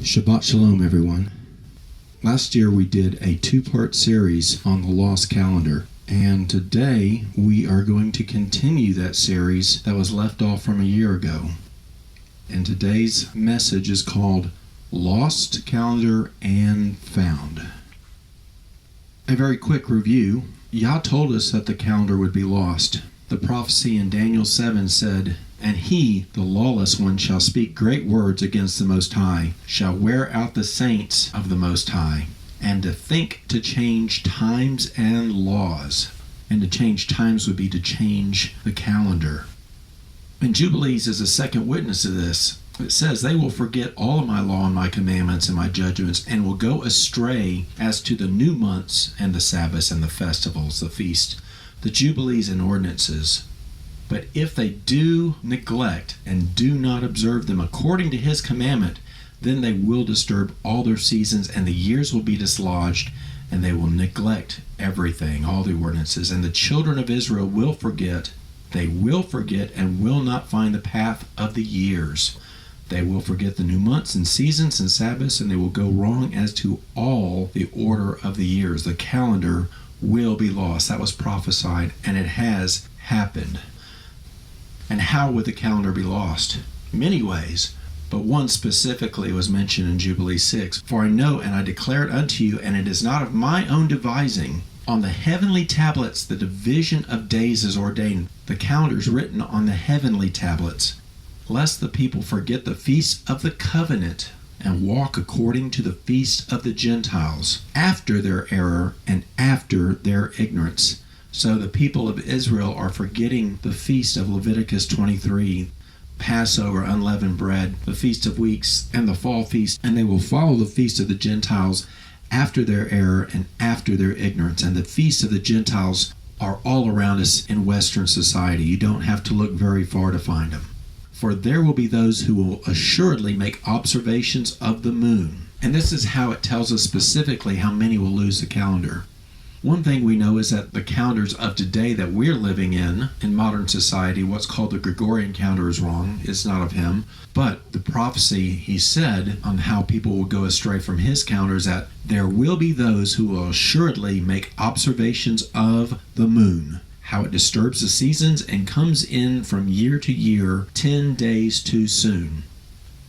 Shabbat Shalom, everyone. Last year we did a two-part series on the lost calendar, and today we are going to continue that series that was left off from a year ago. And today's message is called Lost Calendar and Found. A very quick review. Yah told us that the calendar would be lost. The prophecy in Daniel 7 said, "And he, the lawless one, shall speak great words against the Most High, shall wear out the saints of the Most High, and to think to change times and laws." And to change times would be to change the calendar. And Jubilees is a second witness of this. It says, "They will forget all of my law and my commandments and my judgments, and will go astray as to the new months and the Sabbaths and the festivals, the feast, the Jubilees and ordinances. But if they do neglect and do not observe them according to his commandment, then they will disturb all their seasons, and the years will be dislodged, and they will neglect everything, all the ordinances. And the children of Israel will forget, they will forget, and will not find the path of the years. They will forget the new months and seasons and Sabbaths, and they will go wrong as to all the order of the years." The calendar will be lost. That was prophesied, and it has happened. And how would the calendar be lost? Many ways, but one specifically was mentioned in Jubilee 6. "For I know and I declare it unto you, and it is not of my own devising. On the heavenly tablets the division of days is ordained." The calendar is written on the heavenly tablets, lest the people forget the feast of the covenant and walk according to the feast of the Gentiles, after their error and after their ignorance. So the people of Israel are forgetting the feast of Leviticus 23, Passover, unleavened bread, the Feast of Weeks, and the fall feast, and they will follow the feast of the Gentiles after their error and after their ignorance. And the feasts of the Gentiles are all around us in Western society. You don't have to look very far to find them. "For there will be those who will assuredly make observations of the moon." And this is how it tells us specifically how many will lose the calendar. One thing we know is that the calendars of today that we're living in modern society, what's called the Gregorian calendar, is wrong. It's not of him. But the prophecy he said on how people will go astray from his calendar is that there will be those who will assuredly make observations of the moon, how it disturbs the seasons and comes in from year to year 10 days too soon.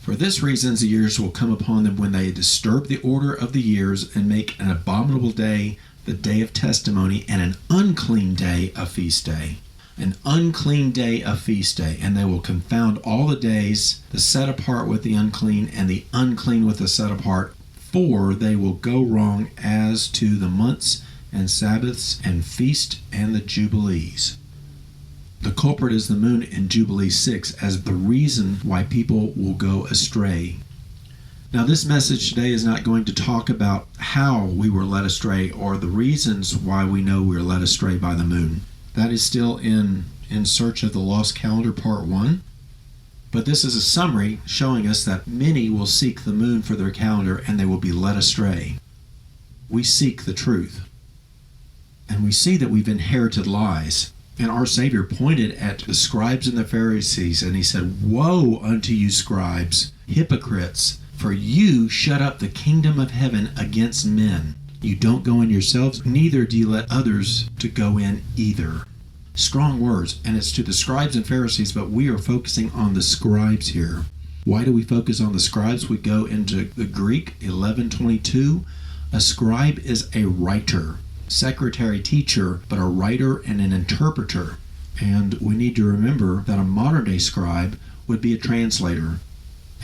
"For this reason the years will come upon them when they disturb the order of the years and make an abominable day the day of testimony, and an unclean day a feast day." An unclean day a feast day. "And they will confound all the days, the set apart with the unclean, and the unclean with the set apart, for they will go wrong as to the months and Sabbaths and feast and the Jubilees." The culprit is the moon in Jubilee 6 as the reason why people will go astray. Now, this message today is not going to talk about how we were led astray or the reasons why we know we were led astray by the moon. That is still in Search of the Lost Calendar Part 1. But this is a summary showing us that many will seek the moon for their calendar and they will be led astray. We seek the truth. And we see that we've inherited lies. And our Savior pointed at the scribes and the Pharisees, and he said, "Woe unto you, scribes, hypocrites! For you shut up the kingdom of heaven against men. You don't go in yourselves, neither do you let others to go in either." Strong words, and it's to the scribes and Pharisees, but we are focusing on the scribes here. Why do we focus on the scribes? We go into the Greek 11:22. A scribe is a writer, secretary, teacher, but a writer and an interpreter. And we need to remember that a modern day scribe would be a translator.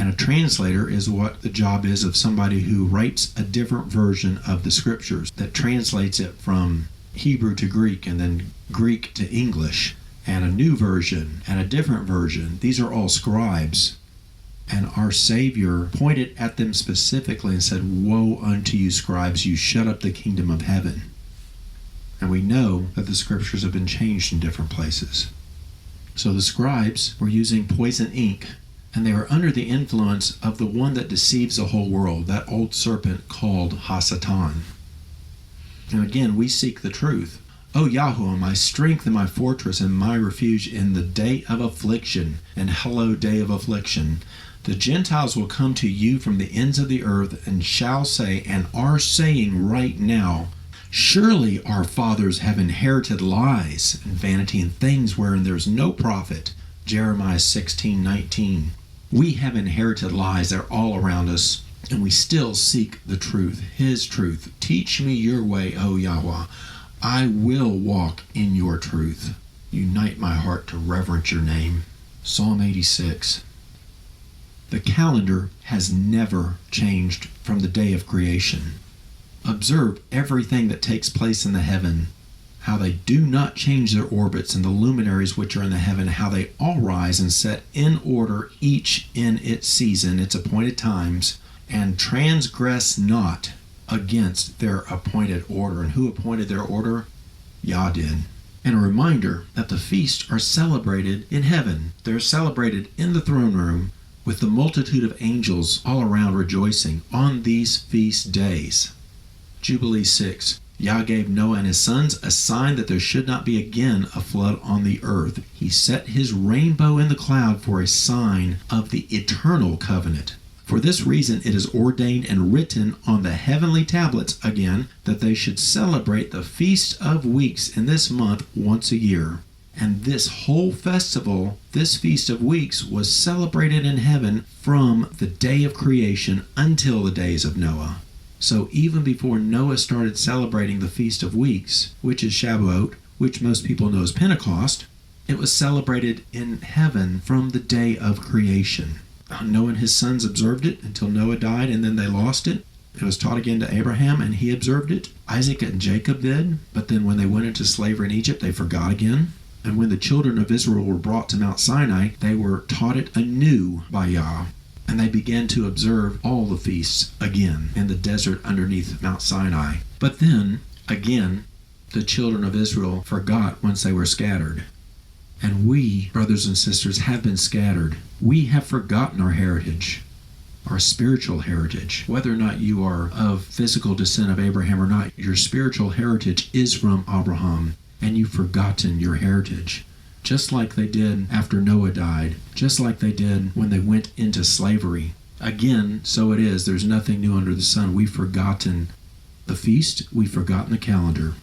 And a translator is what the job is of somebody who writes a different version of the scriptures, that translates it from Hebrew to Greek and then Greek to English, and a new version and a different version. These are all scribes. And our Savior pointed at them specifically and said, "Woe unto you, scribes, you shut up the kingdom of heaven." And we know that the scriptures have been changed in different places. So the scribes were using poison ink, and they were under the influence of the one that deceives the whole world, that old serpent called Hasatan. And again, we seek the truth. "O Yahweh, my strength and my fortress and my refuge in the day of affliction," and hello, day of affliction. The Gentiles will come to you from the ends of the earth and shall say, and are saying right now, surely our fathers have inherited lies and vanity and things wherein there is no profit. Jeremiah 16:19. We have inherited lies. They're all around us, and we still seek the truth, His truth. Teach me your way, O Yahweh. I will walk in your truth. Unite my heart to reverence your name. Psalm 86. The calendar has never changed from the day of creation. Observe everything that takes place in the heaven, how they do not change their orbits, and the luminaries which are in the heaven, how they all rise and set in order, each in its season, its appointed times, and transgress not against their appointed order. And who appointed their order? Yah did. And a reminder that the feasts are celebrated in heaven. They're celebrated in the throne room with the multitude of angels all around rejoicing on these feast days. Jubilee 6. Yah gave Noah and his sons a sign that there should not be again a flood on the earth. He set his rainbow in the cloud for a sign of the eternal covenant. For this reason it is ordained and written on the heavenly tablets again that they should celebrate the Feast of Weeks in this month once a year. And this whole festival, this Feast of Weeks, was celebrated in heaven from the day of creation until the days of Noah. So even before Noah started celebrating the Feast of Weeks, which is Shavuot, which most people know as Pentecost, it was celebrated in heaven from the day of creation. Noah and his sons observed it until Noah died, and then they lost it. It was taught again to Abraham, and he observed it. Isaac and Jacob did, but then when they went into slavery in Egypt, they forgot again. And when the children of Israel were brought to Mount Sinai, they were taught it anew by Yah. And they began to observe all the feasts again in the desert underneath Mount Sinai. But then, again, the children of Israel forgot once they were scattered. And we, brothers and sisters, have been scattered. We have forgotten our heritage, our spiritual heritage. Whether or not you are of physical descent of Abraham or not, your spiritual heritage is from Abraham, and you've forgotten your heritage. Just like they did after Noah died, just like they did when they went into slavery. Again, so it is. There's nothing new under the sun. We've forgotten the feast. We've forgotten the calendar.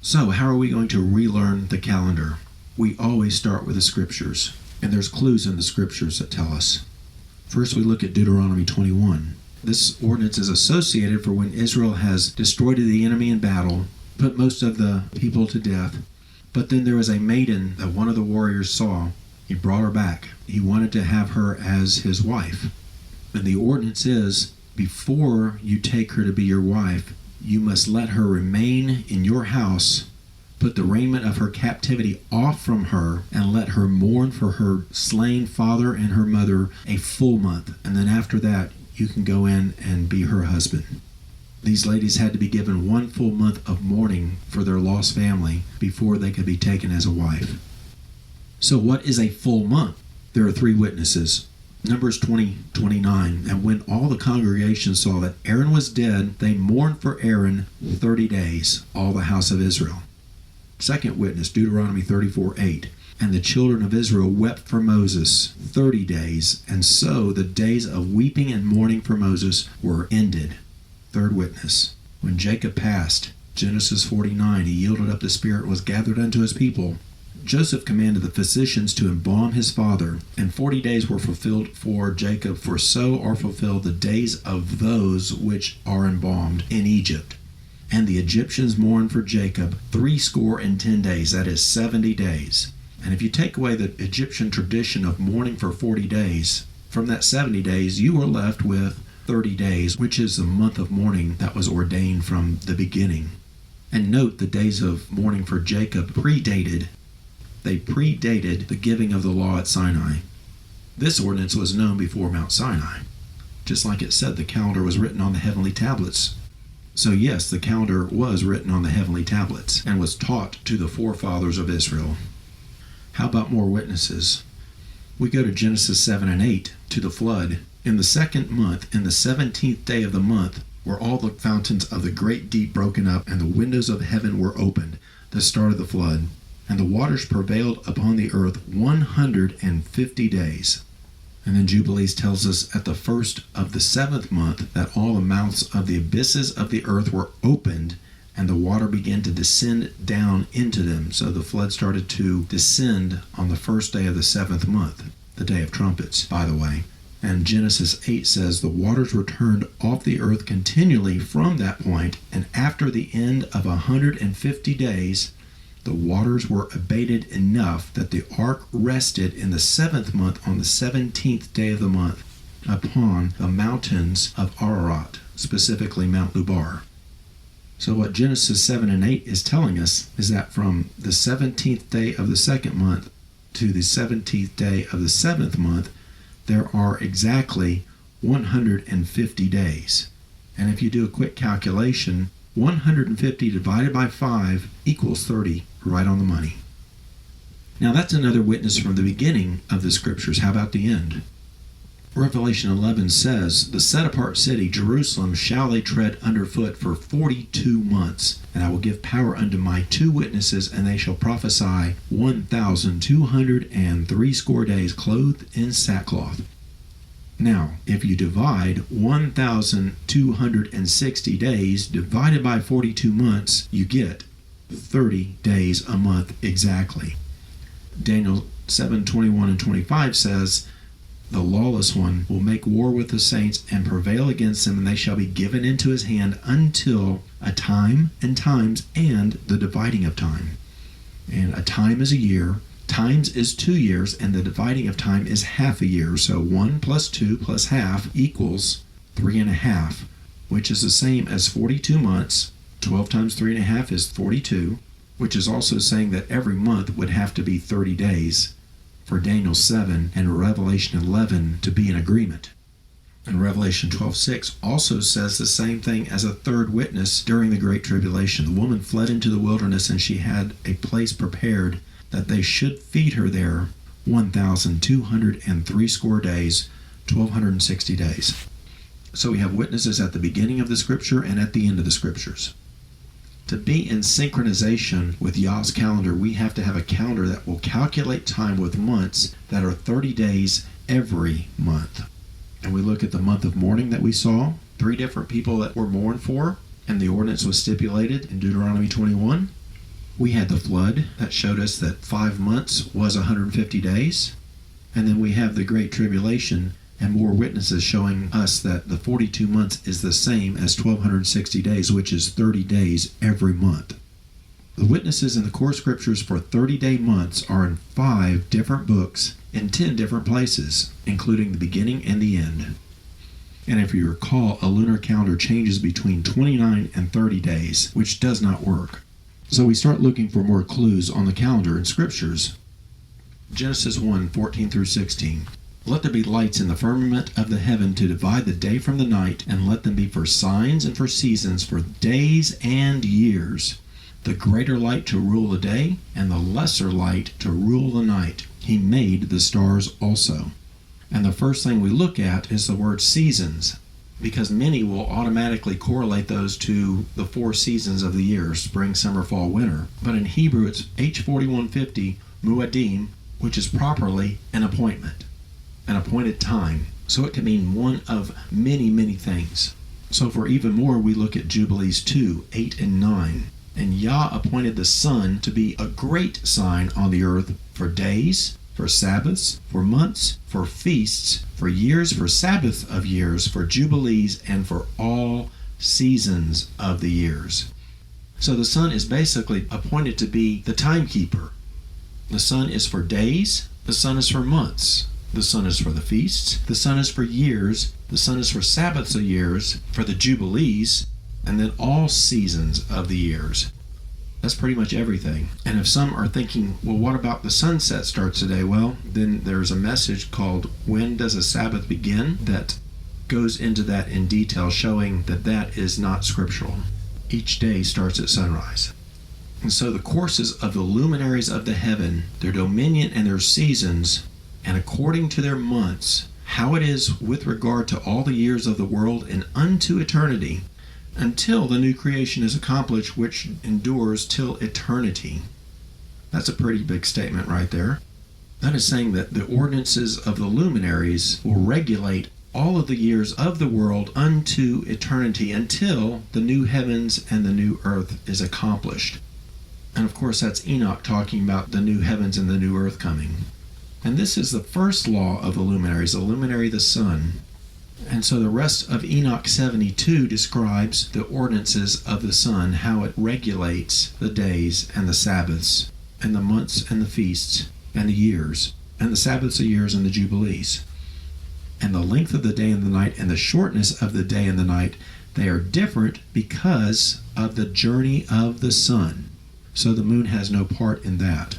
So how are we going to relearn the calendar? We always start with the scriptures, and there's clues in the scriptures that tell us. First, we look at Deuteronomy 21. This ordinance is associated for when Israel has destroyed the enemy in battle, put most of the people to death. But then there was a maiden that one of the warriors saw. He brought her back. He wanted to have her as his wife. And the ordinance is, before you take her to be your wife, you must let her remain in your house, put the raiment of her captivity off from her, and let her mourn for her slain father and her mother a full month. And then after that, you can go in and be her husband. These ladies had to be given 1 full month of mourning for their lost family before they could be taken as a wife. So what is a full month? There are 3 witnesses. Numbers 20:29. And when all the congregation saw that Aaron was dead, they mourned for Aaron 30 days, all the house of Israel. Second witness, Deuteronomy 34:8. And the children of Israel wept for Moses 30 days, and so the days of weeping and mourning for Moses were ended. Third witness, when Jacob passed, Genesis 49, he yielded up the spirit, was gathered unto his people. Joseph commanded the physicians to embalm his father, and 40 days were fulfilled for Jacob, for so are fulfilled the days of those which are embalmed in Egypt. And the Egyptians mourned for Jacob 70 days, that is 70 days. And if you take away the Egyptian tradition of mourning for 40 days, from that 70 days, you are left with 30 days, which is the month of mourning that was ordained from the beginning. And note, the days of mourning for Jacob predated the giving of the law at Sinai. This ordinance was known before Mount Sinai. Just like it said, the calendar was written on the heavenly tablets. So yes, the calendar was written on the heavenly tablets and was taught to the forefathers of Israel. How about more witnesses? We go to Genesis 7 and 8, to the flood. In the 2nd month, in the 17th day of the month, were all the fountains of the great deep broken up, and the windows of heaven were opened, the start of the flood. And the waters prevailed upon the earth 150 days. And then Jubilees tells us at the first of the seventh month that all the mouths of the abysses of the earth were opened, and the water began to descend down into them. So the flood started to descend on the first day of the seventh month, the day of trumpets, by the way. And Genesis 8 says, the waters were turned off the earth continually from that point, and after the end of 150 days, the waters were abated enough that the ark rested in the seventh month on the 17th day of the month upon the mountains of Ararat, specifically Mount Lubar. So what Genesis 7 and 8 is telling us is that from the 17th day of the second month to the 17th day of the seventh month, there are exactly 150 days. And if you do a quick calculation, 150 divided by 5 equals 30, right on the money. Now that's another witness from the beginning of the scriptures. How about the end? Revelation 11 says, the set-apart city, Jerusalem, shall they tread underfoot for 42 months. And I will give power unto my 2 witnesses, and they shall prophesy 1,260 days, clothed in sackcloth. Now, if you divide 1,260 days divided by 42 months, you get 30 days a month exactly. Daniel 7:21 and 25 says, the lawless one will make war with the saints and prevail against them, and they shall be given into his hand until a time and times and the dividing of time. And a time is a year, times is 2 years, and the dividing of time is half a year. So 1 plus 2 plus half equals 3.5, which is the same as 42 months. 12 times 3.5 is 42, which is also saying that every month would have to be 30 days for Daniel 7 and Revelation 11 to be in agreement. And Revelation 12:6 also says the same thing as a third witness during the Great Tribulation. The woman fled into the wilderness, and she had a place prepared that they should feed her there 1,260 days, 1,260 days. So we have witnesses at the beginning of the scripture and at the end of the scriptures. To be in synchronization with Yah's calendar, we have to have a calendar that will calculate time with months that are 30 days every month. And we look at the month of mourning that we saw, 3 different people that were mourned for, and the ordinance was stipulated in Deuteronomy 21. We had the flood that showed us that 5 months was 150 days. And then we have the Great Tribulation and more witnesses showing us that the 42 months is the same as 1,260 days, which is 30 days every month. The witnesses in the core scriptures for 30-day months are in 5 different books in 10 different places, including the beginning and the end. And if you recall, a lunar calendar changes between 29 and 30 days, which does not work. So we start looking for more clues on the calendar in scriptures. Genesis 1:14 through 16. Let there be lights in the firmament of the heaven to divide the day from the night, and let them be for signs and for seasons, for days and years. The greater light to rule the day, and the lesser light to rule the night. He made the stars also. And the first thing we look at is the word seasons, because many will automatically correlate those to the 4 seasons of the year, spring, summer, fall, winter. But in Hebrew, it's H4150 muadim, which is properly an appointment. An appointed time. So it can mean one of many, many things. So for even more, we look at Jubilees 2, 8, and 9. And Yah appointed the sun to be a great sign on the earth for days, for Sabbaths, for months, for feasts, for years, for Sabbath of years, for Jubilees, and for all seasons of the years. So the sun is basically appointed to be the timekeeper. The sun is for days, the sun is for months. The sun is for the feasts, the sun is for years, the sun is for Sabbaths of years, for the Jubilees, and then all seasons of the years. That's pretty much everything. And if some are thinking, well, what about the sunset starts today? Well, then there's a message called When Does a Sabbath Begin? That goes into that in detail, showing that that is not scriptural. Each day starts at sunrise. And so the courses of the luminaries of the heaven, their dominion and their seasons, and according to their months, how it is with regard to all the years of the world and unto eternity, until the new creation is accomplished, which endures till eternity. That's a pretty big statement right there. That is saying that the ordinances of the luminaries will regulate all of the years of the world unto eternity until the new heavens and the new earth is accomplished. And of course, that's Enoch talking about the new heavens and the new earth coming. And this is the first law of the luminaries, the luminary, the sun. And so the rest of Enoch 72 describes the ordinances of the sun, how it regulates the days and the Sabbaths, and the months and the feasts, and the years, and the Sabbaths of years and the Jubilees. And the length of the day and the night, and the shortness of the day and the night, they are different because of the journey of the sun. So the moon has no part in that.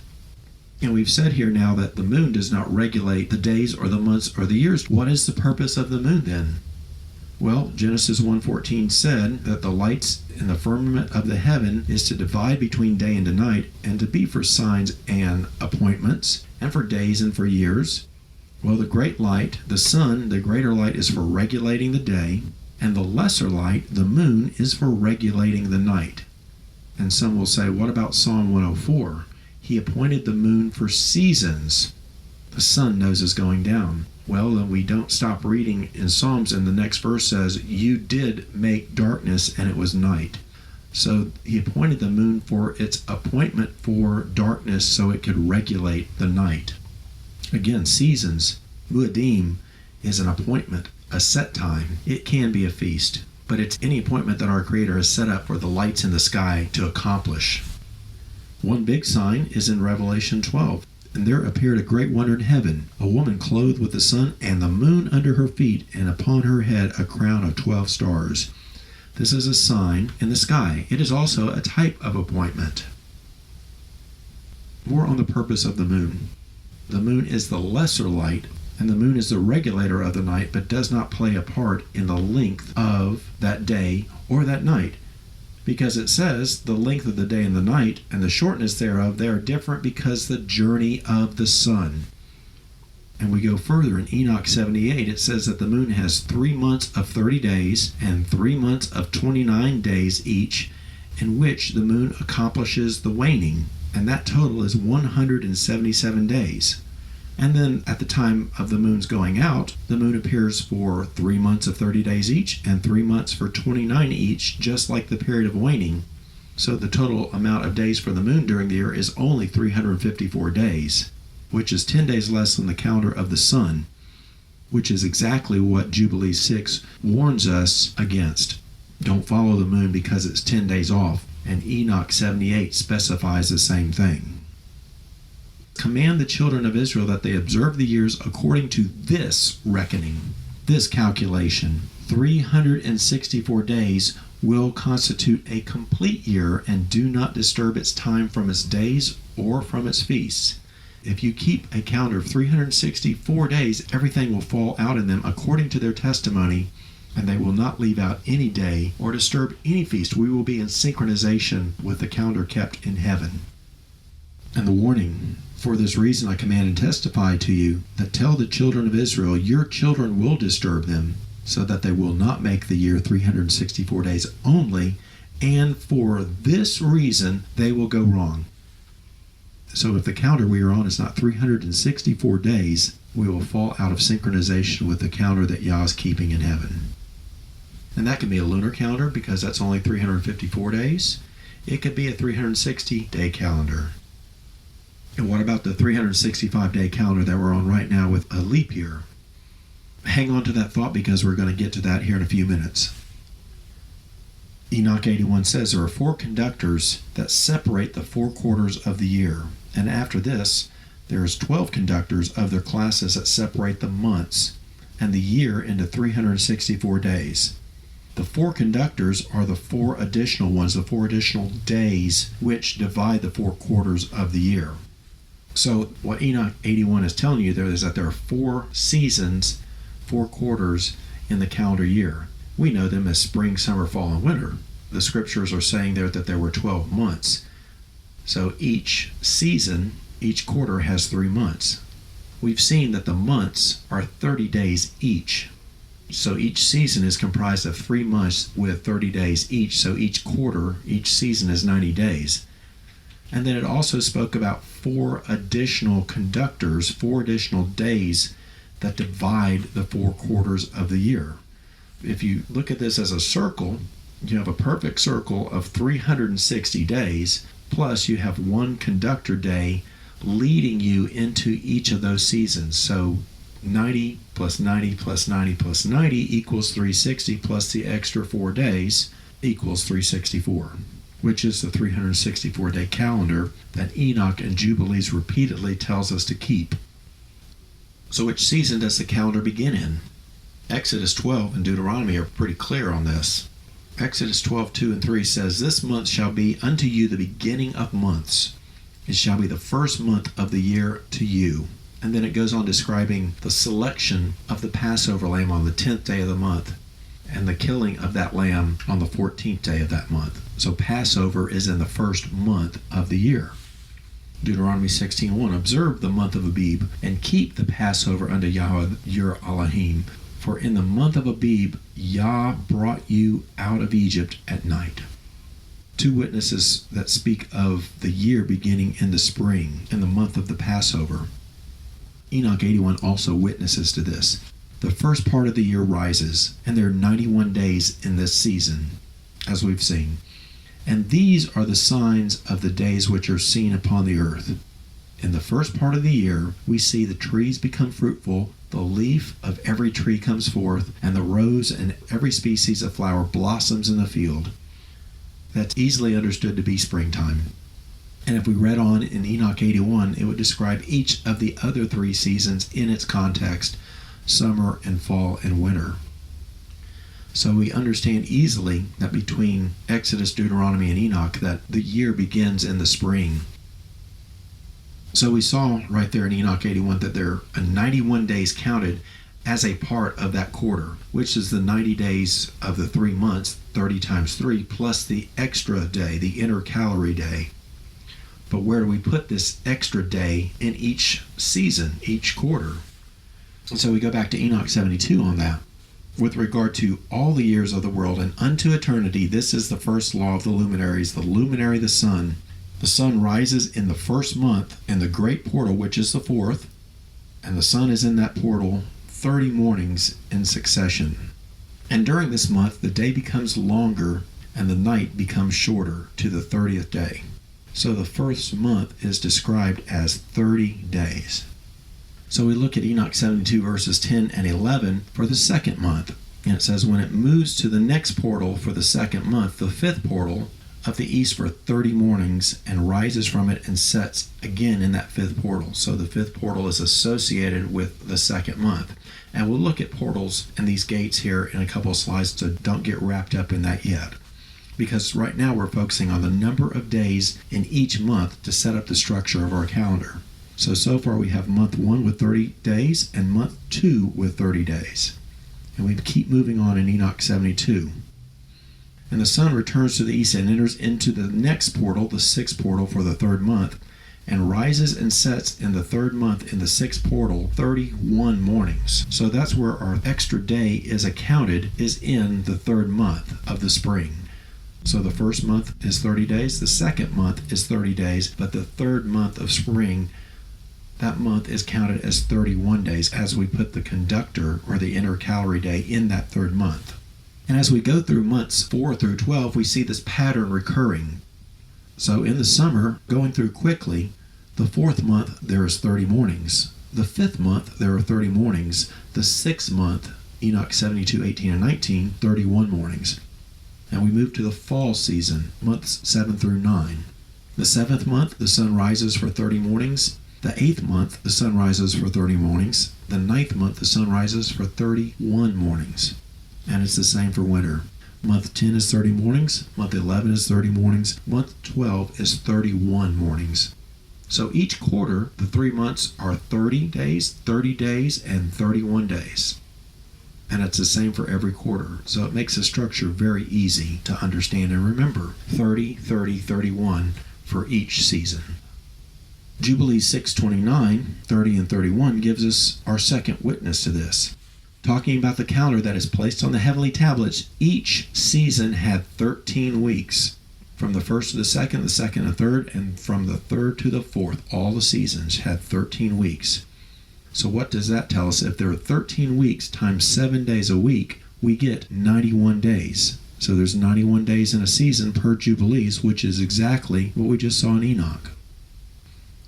And we've said here now that the moon does not regulate the days or the months or the years. What is the purpose of the moon then? Well, Genesis 1:14 said that the lights in the firmament of the heaven is to divide between day and night, and to be for signs and appointments, and for days and for years. Well, the great light, the sun, the greater light, is for regulating the day, and the lesser light, the moon, is for regulating the night. And some will say, what about Psalm 104? He appointed the moon for seasons. The sun knows is going down. Well, then we don't stop reading in Psalms, and the next verse says, you did make darkness, and it was night. So he appointed the moon for its appointment for darkness so it could regulate the night. Again, seasons, Muadim, is an appointment, a set time. It can be a feast, but it's any appointment that our Creator has set up for the lights in the sky to accomplish. One big sign is in Revelation 12. And there appeared a great wonder in heaven, a woman clothed with the sun and the moon under her feet, and upon her head a crown of 12 stars. This is a sign in the sky. It is also a type of appointment. More on the purpose of the moon. The moon is the lesser light, and the moon is the regulator of the night, but does not play a part in the length of that day or that night. Because it says the length of the day and the night and the shortness thereof, they are different because the journey of the sun. And we go further in Enoch 78, it says that the moon has 3 months of 30 days and 3 months of 29 days each, in which the moon accomplishes the waning, and that total is 177 days. And then at the time of the moon's going out, the moon appears for 3 months of 30 days each and 3 months for 29 each, just like the period of waning. So the total amount of days for the moon during the year is only 354 days, which is 10 days less than the calendar of the sun, which is exactly what Jubilee 6 warns us against. Don't follow the moon because it's 10 days off, and Enoch 78 specifies the same thing. Command the children of Israel that they observe the years according to this reckoning, this calculation. 364 days will constitute a complete year, and do not disturb its time from its days or from its feasts. If you keep a calendar of 364 days, everything will fall out in them according to their testimony, and they will not leave out any day or disturb any feast. We will be in synchronization with the calendar kept in heaven. And the warning, for this reason I command and testify to you, that tell the children of Israel, your children will disturb them, so that they will not make the year 364 days only, and for this reason they will go wrong. So if the calendar we are on is not 364 days, we will fall out of synchronization with the calendar that Yah is keeping in heaven. And that can be a lunar calendar, because that's only 354 days. It could be a 360-day calendar. And what about the 365-day calendar that we're on right now with a leap year? Hang on to that thought, because we're going to get to that here in a few minutes. Enoch 81 says there are 4 conductors that separate the 4 quarters of the year. And after this, there's 12 conductors of their classes that separate the months and the year into 364 days. The 4 conductors are the 4 additional ones, the 4 additional days which divide the 4 quarters of the year. So what Enoch 81 is telling you there is that there are 4 seasons, 4 quarters in the calendar year. We know them as spring, summer, fall, and winter. The scriptures are saying there that there were 12 months. So each season, each quarter has 3 months. We've seen that the months are 30 days each. So each season is comprised of 3 months with 30 days each. So each quarter, each season is 90 days. And then it also spoke about 4 additional conductors, 4 additional days that divide the 4 quarters of the year. If you look at this as a circle, you have a perfect circle of 360 days, plus you have 1 conductor day leading you into each of those seasons. So 90 plus 90 plus 90 plus 90 equals 360, plus the extra 4 days equals 364, which is the 364-day calendar that Enoch and Jubilees repeatedly tells us to keep. So which season does the calendar begin in? Exodus 12 and Deuteronomy are pretty clear on this. Exodus 12:2 and 3 says, "This month shall be unto you the beginning of months. It shall be the first month of the year to you." And then it goes on describing the selection of the Passover lamb on the 10th day of the month, and the killing of that lamb on the 14th day of that month. So Passover is in the first month of the year. Deuteronomy 16:1, "Observe the month of Abib, and keep the Passover unto Yahweh your Elohim. For in the month of Abib, Yah brought you out of Egypt at night." 2 witnesses that speak of the year beginning in the spring, in the month of the Passover. Enoch 81 also witnesses to this. The first part of the year rises, and there are 91 days in this season, as we've seen. "And these are the signs of the days which are seen upon the earth. In the first part of the year, we see the trees become fruitful, the leaf of every tree comes forth, and the rose and every species of flower blossoms in the field." That's easily understood to be springtime. And if we read on in Enoch 81, it would describe each of the other 3 seasons in its context: summer and fall and winter. So we understand easily that between Exodus, Deuteronomy, and Enoch that the year begins in the spring. So we saw right there in Enoch 81 that there are 91 days counted as a part of that quarter, which is the 90 days of the 3 months, 30 times 3, plus the extra day, the intercalary day. But where do we put this extra day in each season, each quarter? And so we go back to Enoch 72 on that. "With regard to all the years of the world and unto eternity, this is the first law of the luminaries, the luminary, the sun. The sun rises in the first month in the great portal, which is the 4th, and the sun is in that portal 30 mornings in succession. And during this month, the day becomes longer and the night becomes shorter to the 30th day." So the first month is described as 30 days. So we look at Enoch 72 verses 10 and 11 for the second month. And it says, "When it moves to the next portal for the second month, the 5th portal of the east for 30 mornings, and rises from it and sets again in that 5th portal." So the 5th portal is associated with the second month. And we'll look at portals and these gates here in a couple of slides, so don't get wrapped up in that yet. Because right now we're focusing on the number of days in each month to set up the structure of our calendar. So far we have month 1 with 30 days and month 2 with 30 days. And we keep moving on in Enoch 72. "And the sun returns to the east and enters into the next portal, the 6th portal for the 3rd month, and rises and sets in the 3rd month in the 6th portal 31 mornings." So that's where our extra day is accounted, is in the 3rd month of the spring. So the first month is 30 days, the second month is 30 days, but the 3rd month of spring, that month is counted as 31 days as we put the conductor or the intercalary day in that 3rd month. And as we go through months 4 through 12, we see this pattern recurring. So in the summer, going through quickly, the 4th month there is 30 mornings. The 5th month there are 30 mornings. The 6th month, Enoch 72, 18, and 19, 31 mornings. And we move to the fall season, months 7 through 9. The 7th month, the sun rises for 30 mornings. The 8th month, the sun rises for 30 mornings. The 9th month, the sun rises for 31 mornings. And it's the same for winter. Month 10 is 30 mornings. Month 11 is 30 mornings. Month 12 is 31 mornings. So each quarter, the 3 months are 30 days, and 31 days. And it's the same for every quarter. So it makes the structure very easy to understand and remember. 30, 30, 31 for each season. Jubilees 6:29, 30 and 31 gives us our second witness to this. Talking about the calendar that is placed on the heavenly tablets, each season had 13 weeks. From the first to the second to the third, and from the third to the fourth, all the seasons had 13 weeks. So what does that tell us? If there are 13 weeks times 7 days a week, we get 91 days. So there's 91 days in a season per Jubilees, which is exactly what we just saw in Enoch.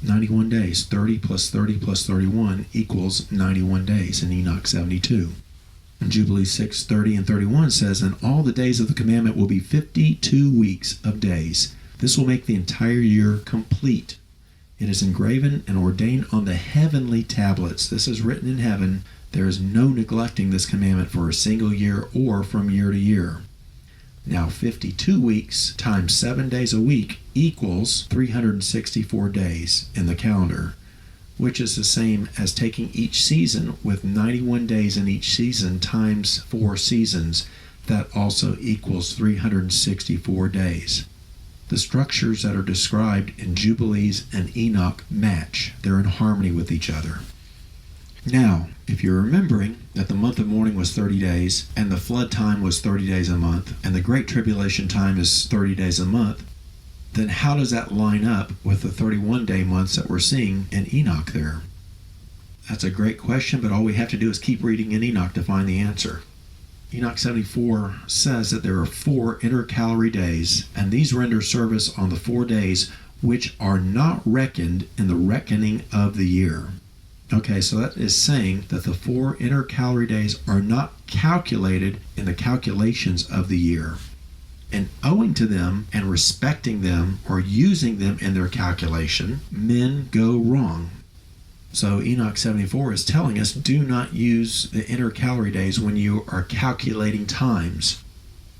91 days, 30 plus 30 plus 31 equals 91 days in Enoch 72. And Jubilees 6, 30 and 31 says, and all the days of the commandment will be 52 weeks of days. This will make the entire year complete. It is engraven and ordained on the heavenly tablets. This is written in heaven. There is no neglecting this commandment for a single year or from year to year. Now 52 weeks times 7 days a week equals 364 days in the calendar, which is the same as taking each season with 91 days in each season times 4 seasons. That also equals 364 days. The structures that are described in Jubilees and Enoch match. They're in harmony with each other. Now, if you're remembering that the month of mourning was 30 days, and the flood time was 30 days a month, and the Great Tribulation time is 30 days a month, then how does that line up with the 31-day months that we're seeing in Enoch there? That's a great question, but all we have to do is keep reading in Enoch to find the answer. Enoch 74 says that there are 4 intercalary days, and these render service on the 4 days which are not reckoned in the reckoning of the year. Okay, so that is saying that the 4 intercalary days are not calculated in the calculations of the year. And owing to them and respecting them or using them in their calculation, men go wrong. So Enoch 74 is telling us, do not use the intercalary days when you are calculating times.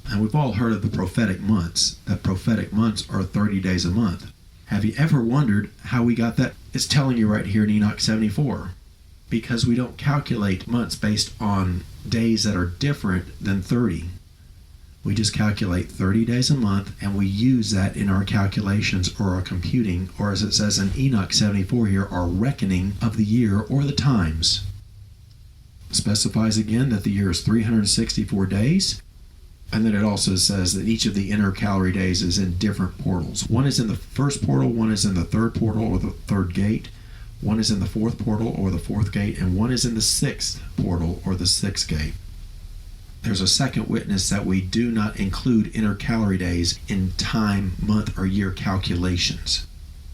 And we've all heard of the prophetic months, that prophetic months are 30 days a month. Have you ever wondered how we got that? It's telling you right here in Enoch 74. Because we don't calculate months based on days that are different than 30. We just calculate 30 days a month, and we use that in our calculations or our computing, or as it says in Enoch 74 here, our reckoning of the year or the times. It specifies again that the year is 364 days, and then it also says that each of the intercalary days is in different portals. One is in the first portal, one is in the third portal or the third gate, one is in the fourth portal or the fourth gate, and one is in the sixth portal or the sixth gate. There's a second witness that we do not include intercalary days in time, month, or year calculations.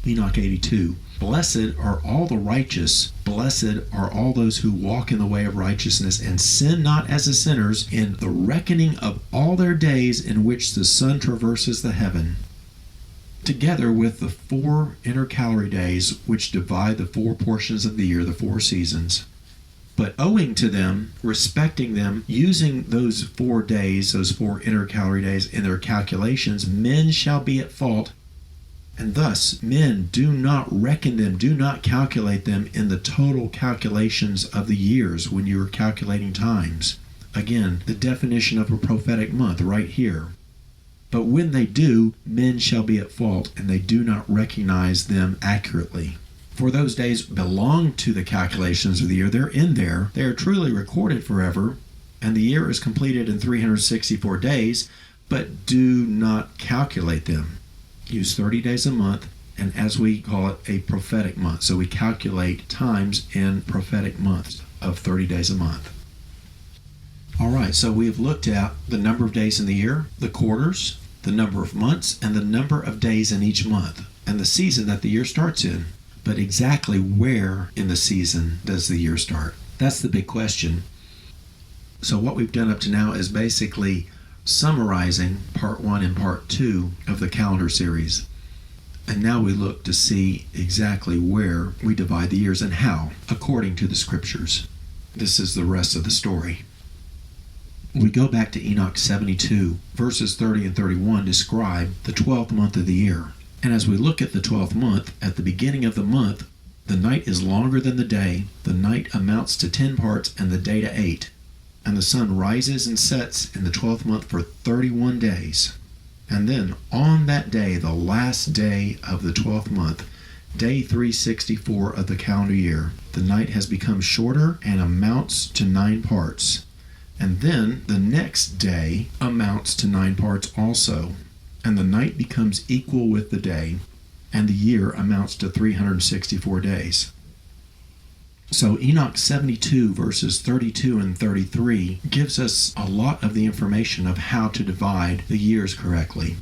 Enoch 82. Blessed are all the righteous, blessed are all those who walk in the way of righteousness and sin not as the sinners in the reckoning of all their days in which the sun traverses the heaven. Together with the 4 intercalary days which divide the 4 portions of the year, the 4 seasons. But owing to them, respecting them, using those 4 days, those 4 intercalary days in their calculations, men shall be at fault. And thus, men do not reckon them, do not calculate them in the total calculations of the years when you are calculating times. Again, the definition of a prophetic month right here. But when they do, men shall be at fault, and they do not recognize them accurately. For those days belong to the calculations of the year. They're in there. They are truly recorded forever, and the year is completed in 364 days, but do not calculate them. Use 30 days a month, and as we call it, a prophetic month. So we calculate times in prophetic months of 30 days a month. All right, so we have looked at the number of days in the year, the quarters, the number of months, and the number of days in each month, and the season that the year starts in. But exactly where in the season does the year start? That's the big question. So what we've done up to now is basically summarizing part 1 and part 2 of the calendar series. And now we look to see exactly where we divide the years and how, according to the scriptures. This is the rest of the story. We go back to Enoch 72, verses 30 and 31 describe the 12th month of the year. And as we look at the 12th month, at the beginning of the month, the night is longer than the day. The night amounts to 10 parts and the day to 8. And the sun rises and sets in the 12th month for 31 days. And then on that day, the last day of the 12th month, day 364 of the calendar year, the night has become shorter and amounts to 9 parts. And then the next day amounts to 9 parts also. and the night becomes equal with the day, and the year amounts to 364 days. So Enoch 72 verses 32 and 33 gives us a lot of the information of how to divide the years correctly.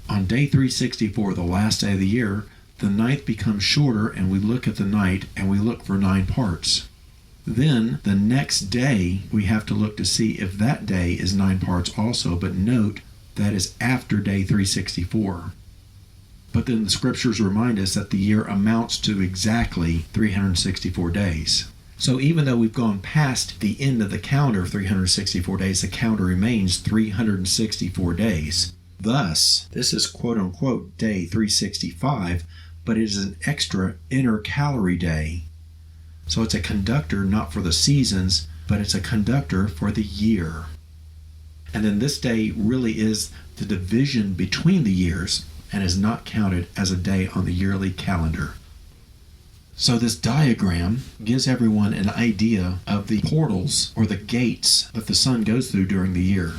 On day 364, the last day of the year, the night becomes shorter, and we look at the night and we look for 9 parts. Then the next day we have to look to see if that day is 9 parts also, but note that is after day 364. But then the scriptures remind us that the year amounts to exactly 364 days. So even though we've gone past the end of the calendar of 364 days, the calendar remains 364 days. Thus, this is quote-unquote day 365, but it is an extra intercalary day. So it's a conductor not for the seasons, but it's a conductor for the year. And then this day really is the division between the years and is not counted as a day on the yearly calendar. So this diagram gives everyone an idea of the portals or the gates that the sun goes through during the year,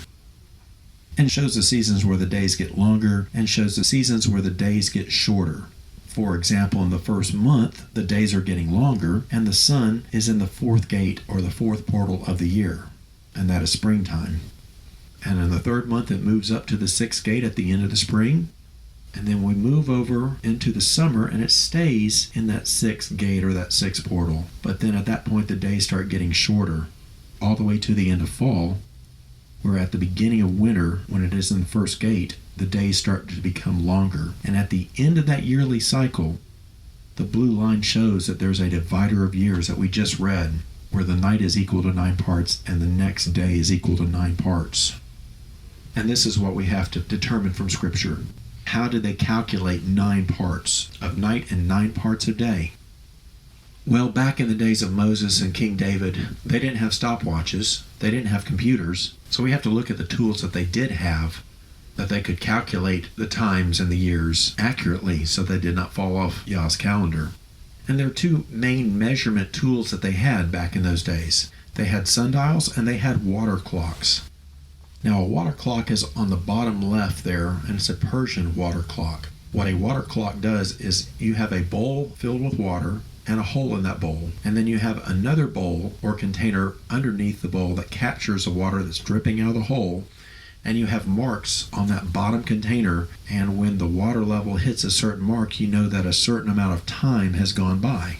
and shows the seasons where the days get longer and shows the seasons where the days get shorter. For example, in the first month, the days are getting longer, and the sun is in the 4th gate or the 4th portal of the year, and that is springtime. And in the 3rd month, it moves up to the 6th gate at the end of the spring, and then we move over into the summer, and it stays in that 6th gate or that 6th portal. But then at that point, the days start getting shorter, all the way to the end of fall, where at the beginning of winter, when it is in the 1st gate, the days start to become longer. And at the end of that yearly cycle, the blue line shows that there's a divider of years that we just read, where the night is equal to 9 parts and the next day is equal to 9 parts. And this is what we have to determine from Scripture. How did they calculate 9 parts of night and 9 parts of day? Well, back in the days of Moses and King David, they didn't have stopwatches, they didn't have computers, so we have to look at the tools that they did have, that they could calculate the times and the years accurately so they did not fall off Yah's calendar. And there are 2 main measurement tools that they had back in those days. They had sundials and they had water clocks. Now, a water clock is on the bottom left there, and it's a Persian water clock. What a water clock does is you have a bowl filled with water and a hole in that bowl, and then you have another bowl or container underneath the bowl that captures the water that's dripping out of the hole, and you have marks on that bottom container, and when the water level hits a certain mark, you know that a certain amount of time has gone by.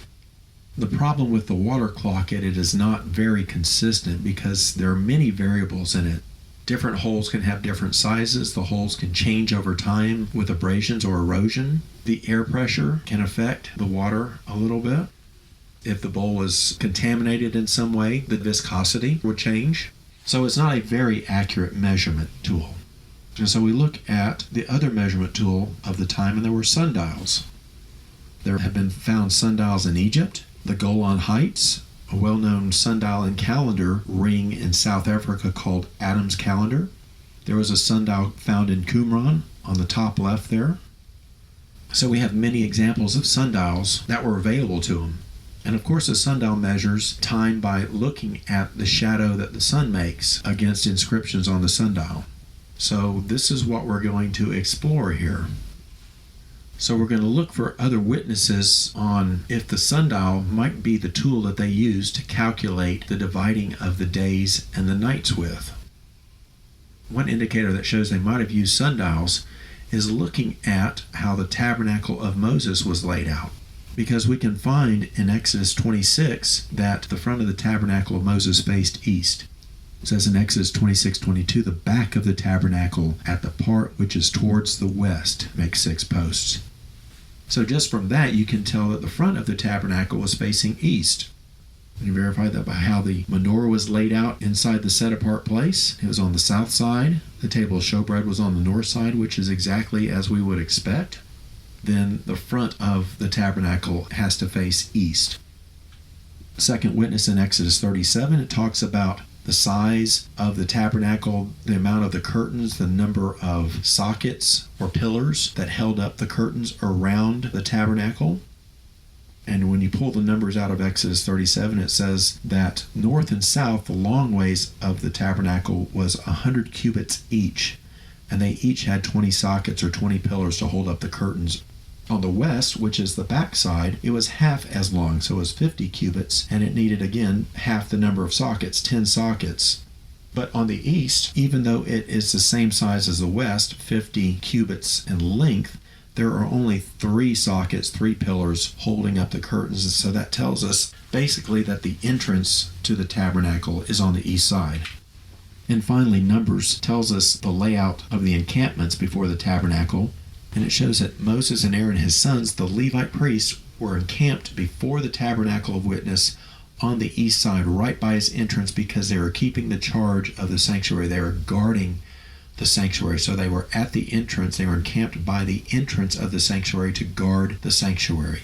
The problem with the water clock is it is not very consistent because there are many variables in it. Different holes can have different sizes. The holes can change over time with abrasions or erosion. The air pressure can affect the water a little bit. If the bowl is contaminated in some way, the viscosity would change. So it's not a very accurate measurement tool. And so we look at the other measurement tool of the time, and there were sundials. There have been found sundials in Egypt, the Golan Heights, a well-known sundial and calendar ring in South Africa called Adam's Calendar. There was a sundial found in Qumran on the top left there. So we have many examples of sundials that were available to them. And of course, a sundial measures time by looking at the shadow that the sun makes against inscriptions on the sundial. So this is what we're going to explore here. So we're going to look for other witnesses on if the sundial might be the tool that they use to calculate the dividing of the days and the nights with. One indicator that shows they might have used sundials is looking at how the tabernacle of Moses was laid out. Because we can find in Exodus 26 that the front of the tabernacle of Moses faced east. It says in Exodus 26:22, the back of the tabernacle at the part which is towards the west makes 6 posts. So just from that, you can tell that the front of the tabernacle was facing east. And you verify that by how the menorah was laid out inside the set-apart place. It was on the south side. The table of showbread was on the north side, which is exactly as we would expect. Then the front of the tabernacle has to face east. Second witness in Exodus 37, it talks about the size of the tabernacle, the amount of the curtains, the number of sockets or pillars that held up the curtains around the tabernacle. And when you pull the numbers out of Exodus 37, it says that north and south, the long ways of the tabernacle was 100 cubits each. and they each had 20 sockets or 20 pillars to hold up the curtains. On the west, which is the back side, it was half as long, so it was 50 cubits, and it needed again half the number of sockets, 10 sockets. But on the east, even though it is the same size as the west, 50 cubits in length, there are only 3 sockets, 3 pillars holding up the curtains. And so that tells us basically that the entrance to the tabernacle is on the east side. And finally, Numbers tells us the layout of the encampments before the tabernacle. And it shows that Moses and Aaron, his sons, the Levite priests, were encamped before the tabernacle of witness on the east side, right by its entrance, because they were keeping the charge of the sanctuary. They were guarding the sanctuary. So they were at the entrance. They were encamped by the entrance of the sanctuary to guard the sanctuary.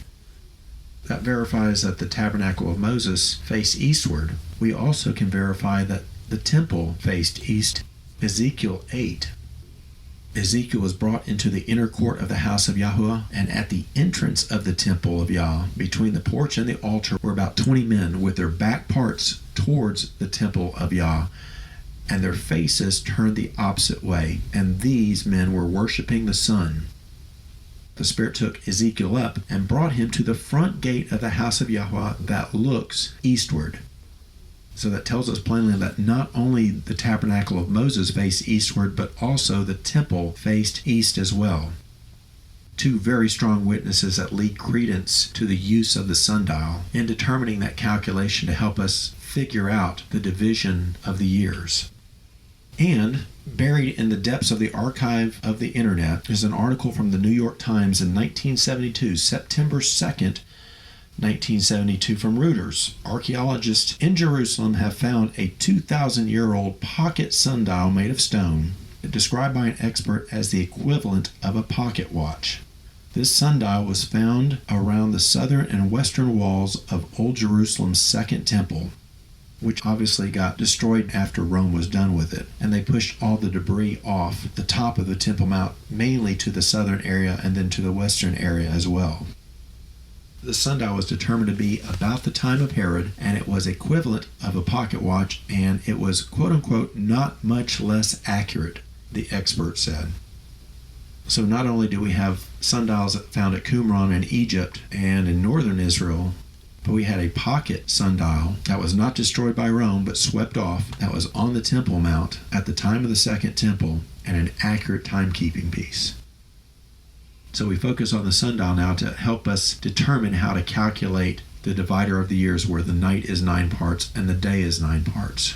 That verifies that the tabernacle of Moses faced eastward. We also can verify that the temple faced east. Ezekiel 8. Ezekiel was brought into the inner court of the house of Yahweh, and at the entrance of the temple of Yah, between the porch and the altar, were about 20 men with their back parts towards the temple of Yah, and their faces turned the opposite way, and these men were worshiping the sun. The Spirit took Ezekiel up and brought him to the front gate of the house of Yahweh that looks eastward. So that tells us plainly that not only the tabernacle of Moses faced eastward, but also the temple faced east as well. 2 very strong witnesses that lead credence to the use of the sundial in determining that calculation to help us figure out the division of the years. And buried in the depths of the archive of the internet is an article from the New York Times in 1972, September 2nd, 1972, from Reuters. Archaeologists in Jerusalem have found a 2,000-year-old pocket sundial made of stone, described by an expert as the equivalent of a pocket watch. This sundial was found around the southern and western walls of Old Jerusalem's Second Temple, which obviously got destroyed after Rome was done with it. And they pushed all the debris off the top of the Temple Mount, mainly to the southern area and then to the western area as well. The sundial was determined to be about the time of Herod, and it was equivalent of a pocket watch, and it was, quote-unquote, not much less accurate, the expert said. So not only do we have sundials found at Qumran in Egypt and in northern Israel, but we had a pocket sundial that was not destroyed by Rome, but swept off, that was on the Temple Mount at the time of the Second Temple, and an accurate timekeeping piece. So we focus on the sundial now to help us determine how to calculate the divider of the years, where the night is 9 parts and the day is 9 parts.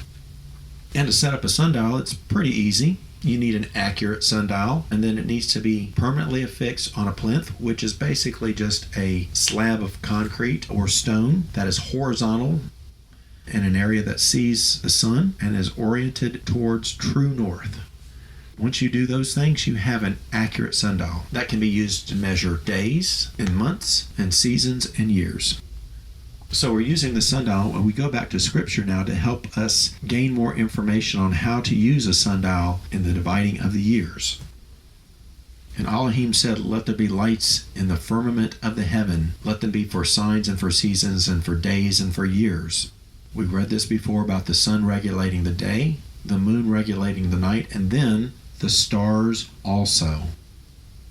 And to set up a sundial, it's pretty easy. You need an accurate sundial, and then it needs to be permanently affixed on a plinth, which is basically just a slab of concrete or stone that is horizontal in an area that sees the sun and is oriented towards true north. Once you do those things, you have an accurate sundial that can be used to measure days and months and seasons and years. So we're using the sundial, and we go back to Scripture now to help us gain more information on how to use a sundial in the dividing of the years. And Elohim said, "Let there be lights in the firmament of the heaven. Let them be for signs and for seasons and for days and for years." We read this before about the sun regulating the day, the moon regulating the night, and then the stars also.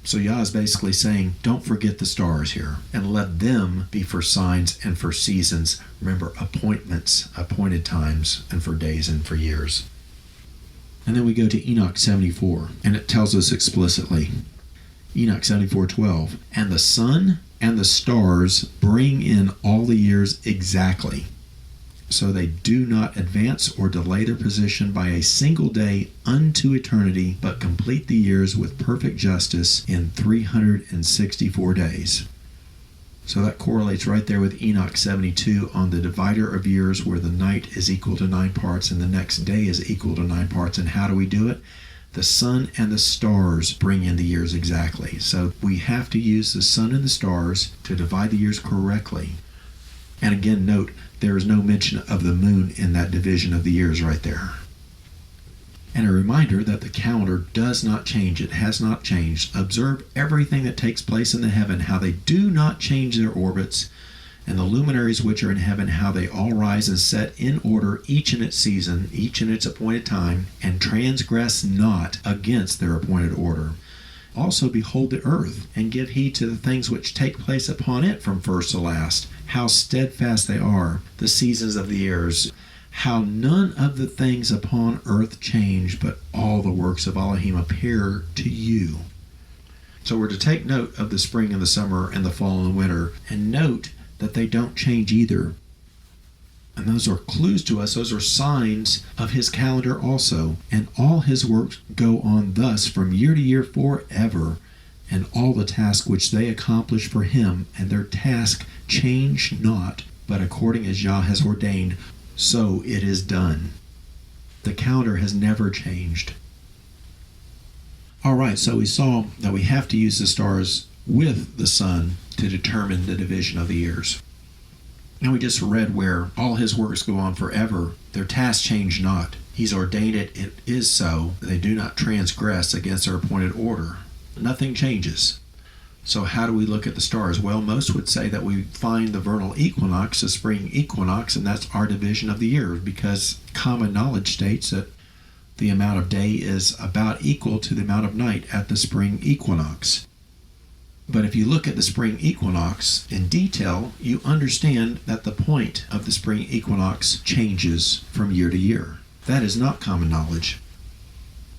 So Yah is basically saying, don't forget the stars here, and let them be for signs and for seasons. Remember, appointments, appointed times, and for days and for years. And then we go to Enoch 74, and it tells us explicitly, Enoch 74:12, "And the sun and the stars bring in all the years exactly, so they do not advance or delay their position by a single day unto eternity, but complete the years with perfect justice in 364 days. So that correlates right there with Enoch 72 on the divider of years, where the night is equal to 9 parts and the next day is equal to 9 parts. And how do we do it? The sun and the stars bring in the years exactly. So we have to use the sun and the stars to divide the years correctly. And again, note, there is no mention of the moon in that division of the years right there. And a reminder that the calendar does not change. It has not changed. Observe everything that takes place in the heaven, how they do not change their orbits, and the luminaries which are in heaven, how they all rise and set in order, each in its season, each in its appointed time, and transgress not against their appointed order. Also behold the earth, and give heed to the things which take place upon it from first to last, how steadfast they are, the seasons of the years, how none of the things upon earth change, but all the works of Elohim appear to you. So we're to take note of the spring and the summer and the fall and the winter, and note that they don't change either. And those are clues to us. Those are signs of his calendar also. And all his works go on thus from year to year forever. And all the tasks which they accomplish for him, and their task change not, but according as Yah has ordained, so it is done. The calendar has never changed. All right, so we saw that we have to use the stars with the sun to determine the division of the years. Now we just read where all his works go on forever. Their tasks change not. He's ordained it. It is so. They do not transgress against their appointed order. Nothing changes. So how do we look at the stars? Well, most would say that we find the vernal equinox, the spring equinox, and that's our division of the year, because common knowledge states that the amount of day is about equal to the amount of night at the spring equinox. But if you look at the spring equinox in detail, you understand that the point of the spring equinox changes from year to year. That is not common knowledge.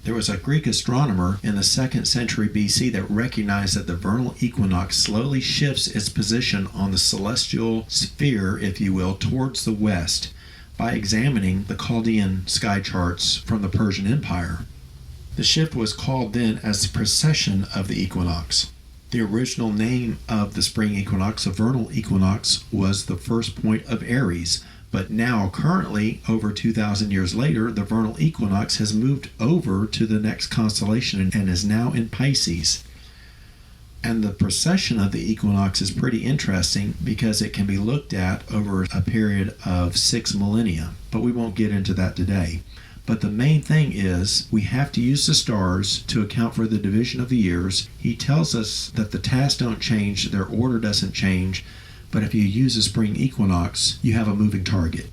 There was a Greek astronomer in the 2nd century BC that recognized that the vernal equinox slowly shifts its position on the celestial sphere, if you will, towards the west by examining the Chaldean sky charts from the Persian Empire. The shift was called then as the precession of the equinox. The original name of the spring equinox, the vernal equinox, was the first point of Aries. But now, currently, over 2,000 years later, the vernal equinox has moved over to the next constellation and is now in Pisces. And the precession of the equinox is pretty interesting because it can be looked at over a period of 6 millennia. But we won't get into that today. But the main thing is we have to use the stars to account for the division of the years. He tells us that the tasks don't change, their order doesn't change, but if you use a spring equinox, you have a moving target.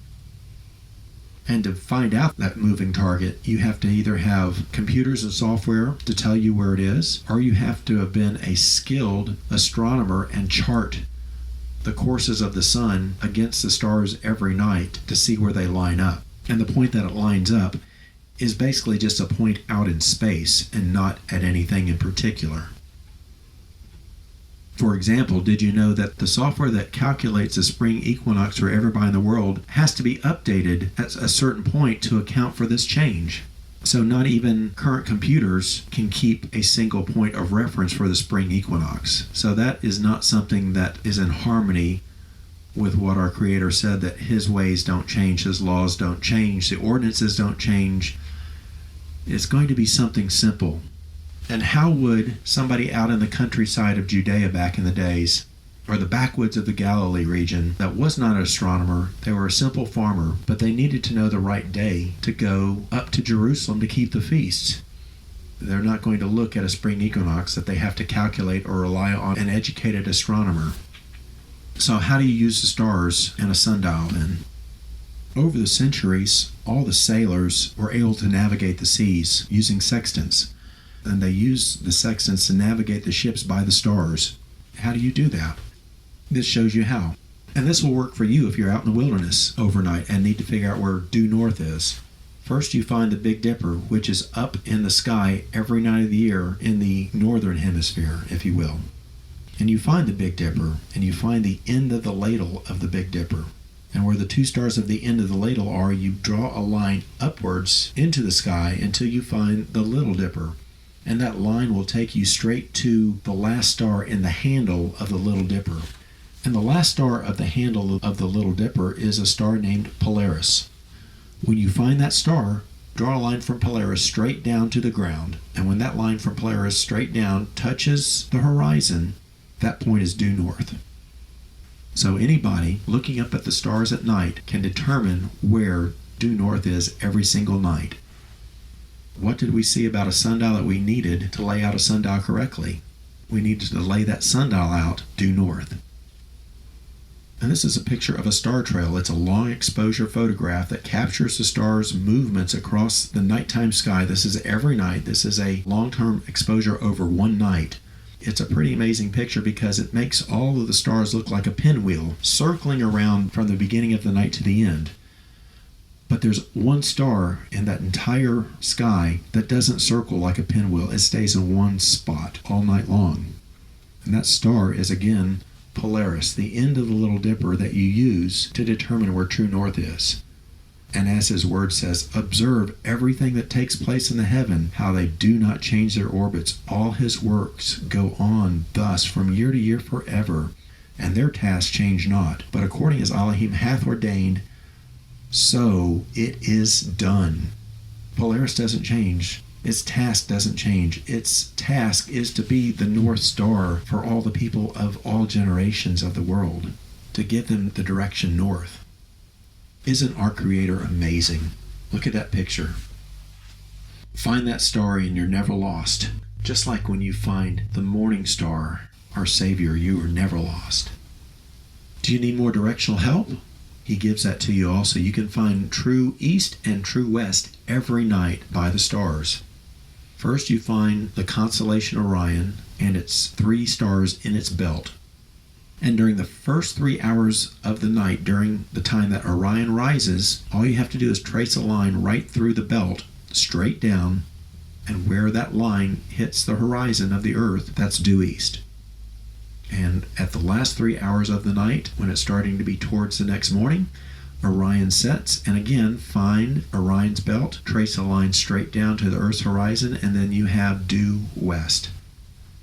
And to find out that moving target, you have to either have computers and software to tell you where it is, or you have to have been a skilled astronomer and chart the courses of the sun against the stars every night to see where they line up. And the point that it lines up is basically just a point out in space and not at anything in particular. For example, did you know that the software that calculates the spring equinox for everybody in the world has to be updated at a certain point to account for this change? So not even current computers can keep a single point of reference for the spring equinox. So that is not something that is in harmony with what our Creator said, that his ways don't change, his laws don't change, the ordinances don't change. It's going to be something simple. And how would somebody out in the countryside of Judea back in the days, or the backwoods of the Galilee region, that was not an astronomer, they were a simple farmer, but they needed to know the right day to go up to Jerusalem to keep the feasts? They're not going to look at a spring equinox that they have to calculate or rely on an educated astronomer. So how do you use the stars and a sundial then? Over the centuries, all the sailors were able to navigate the seas using sextants. And they used the sextants to navigate the ships by the stars. How do you do that? This shows you how. And this will work for you if you're out in the wilderness overnight and need to figure out where due north is. First, you find the Big Dipper, which is up in the sky every night of the year in the northern hemisphere, if you will. And you find the Big Dipper, and you find the end of the ladle of the Big Dipper. And where the two stars of the end of the ladle are, you draw a line upwards into the sky until you find the Little Dipper. And that line will take you straight to the last star in the handle of the Little Dipper. And the last star of the handle of the Little Dipper is a star named Polaris. When you find that star, draw a line from Polaris straight down to the ground. And when that line from Polaris straight down touches the horizon, that point is due north. So anybody looking up at the stars at night can determine where due north is every single night. What did we see about a sundial that we needed to lay out a sundial correctly? We needed to lay that sundial out due north. And this is a picture of a star trail. It's a long exposure photograph that captures the stars' movements across the nighttime sky. This is every night. This is a long-term exposure over one night. It's a pretty amazing picture because it makes all of the stars look like a pinwheel, circling around from the beginning of the night to the end. But there's one star in that entire sky that doesn't circle like a pinwheel. It stays in one spot all night long. And that star is, again, Polaris, the end of the Little Dipper that you use to determine where true north is. And as his word says, observe everything that takes place in the heaven, how they do not change their orbits. All his works go on thus from year to year forever, and their tasks change not. But according as Elohim hath ordained, so it is done. Polaris doesn't change. Its task doesn't change. Its task is to be the North Star for all the people of all generations of the world, to give them the direction north. Isn't our Creator amazing? Look at that picture. Find that star and you're never lost. Just like when you find the morning star, our Savior, you are never lost. Do you need more directional help? He gives that to you also. You can find true east and true west every night by the stars. First, you find the constellation Orion and its 3 stars in its belt. And during the first 3 hours of the night, during the time that Orion rises, all you have to do is trace a line right through the belt, straight down, and where that line hits the horizon of the earth, that's due east. And at the last 3 hours of the night, when it's starting to be towards the next morning, Orion sets, and again, find Orion's belt, trace a line straight down to the Earth's horizon, and then you have due west.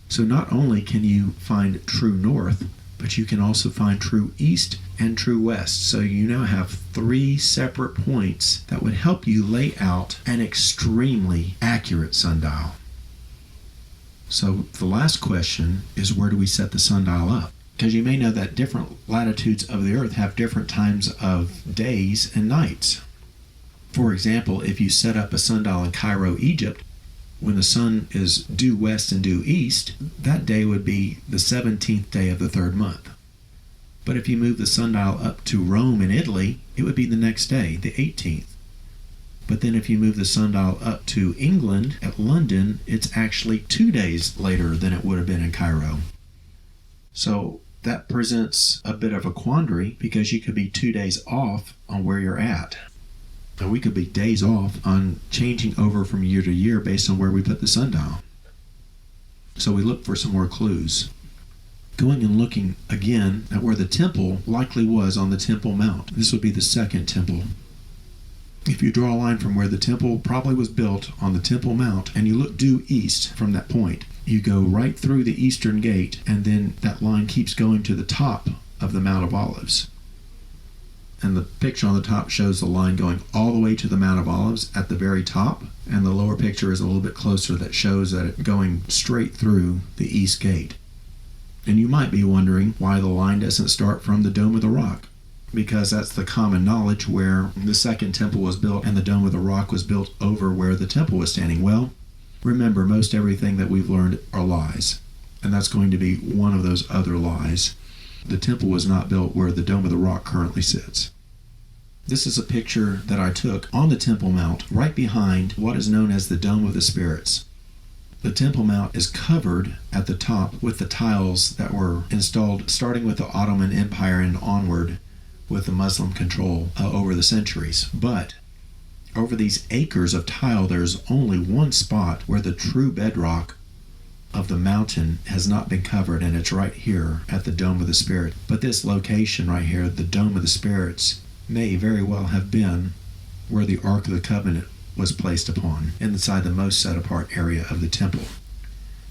So not only can you find true north, but you can also find true east and true west. So you now have 3 separate points that would help you lay out an extremely accurate sundial. So the last question is, where do we set the sundial up? Because you may know that different latitudes of the earth have different times of days and nights. For example, if you set up a sundial in Cairo, Egypt, when the sun is due west and due east, that day would be the 17th day of the 3rd month. But if you move the sundial up to Rome in Italy, it would be the next day, the 18th. But then if you move the sundial up to England, at London, it's actually 2 days later than it would have been in Cairo. So that presents a bit of a quandary, because you could be 2 days off on where you're at. And we could be days off on changing over from year to year based on where we put the sundial. So we look for some more clues. Going and looking again at where the temple likely was on the Temple Mount. This would be the 2nd temple. If you draw a line from where the temple probably was built on the Temple Mount, and you look due east from that point, you go right through the eastern gate, and then that line keeps going to the top of the Mount of Olives. And the picture on the top shows the line going all the way to the Mount of Olives at the very top, and the lower picture is a little bit closer that shows that it's going straight through the east gate. And you might be wondering why the line doesn't start from the Dome of the Rock, because that's the common knowledge where the 2nd temple was built and the Dome of the Rock was built over where the temple was standing. Well, remember, most everything that we've learned are lies, and that's going to be one of those other lies. The temple was not built where the Dome of the Rock currently sits. This is a picture that I took on the Temple Mount, right behind what is known as the Dome of the Spirits. The Temple Mount is covered at the top with the tiles that were installed starting with the Ottoman Empire and onward with the Muslim control over the centuries. But over these acres of tile, there's only one spot where the true bedrock of the mountain has not been covered, and it's right here at the Dome of the Spirit. But this location right here, the Dome of the Spirits, may very well have been where the Ark of the Covenant was placed upon, inside the most set apart area of the temple.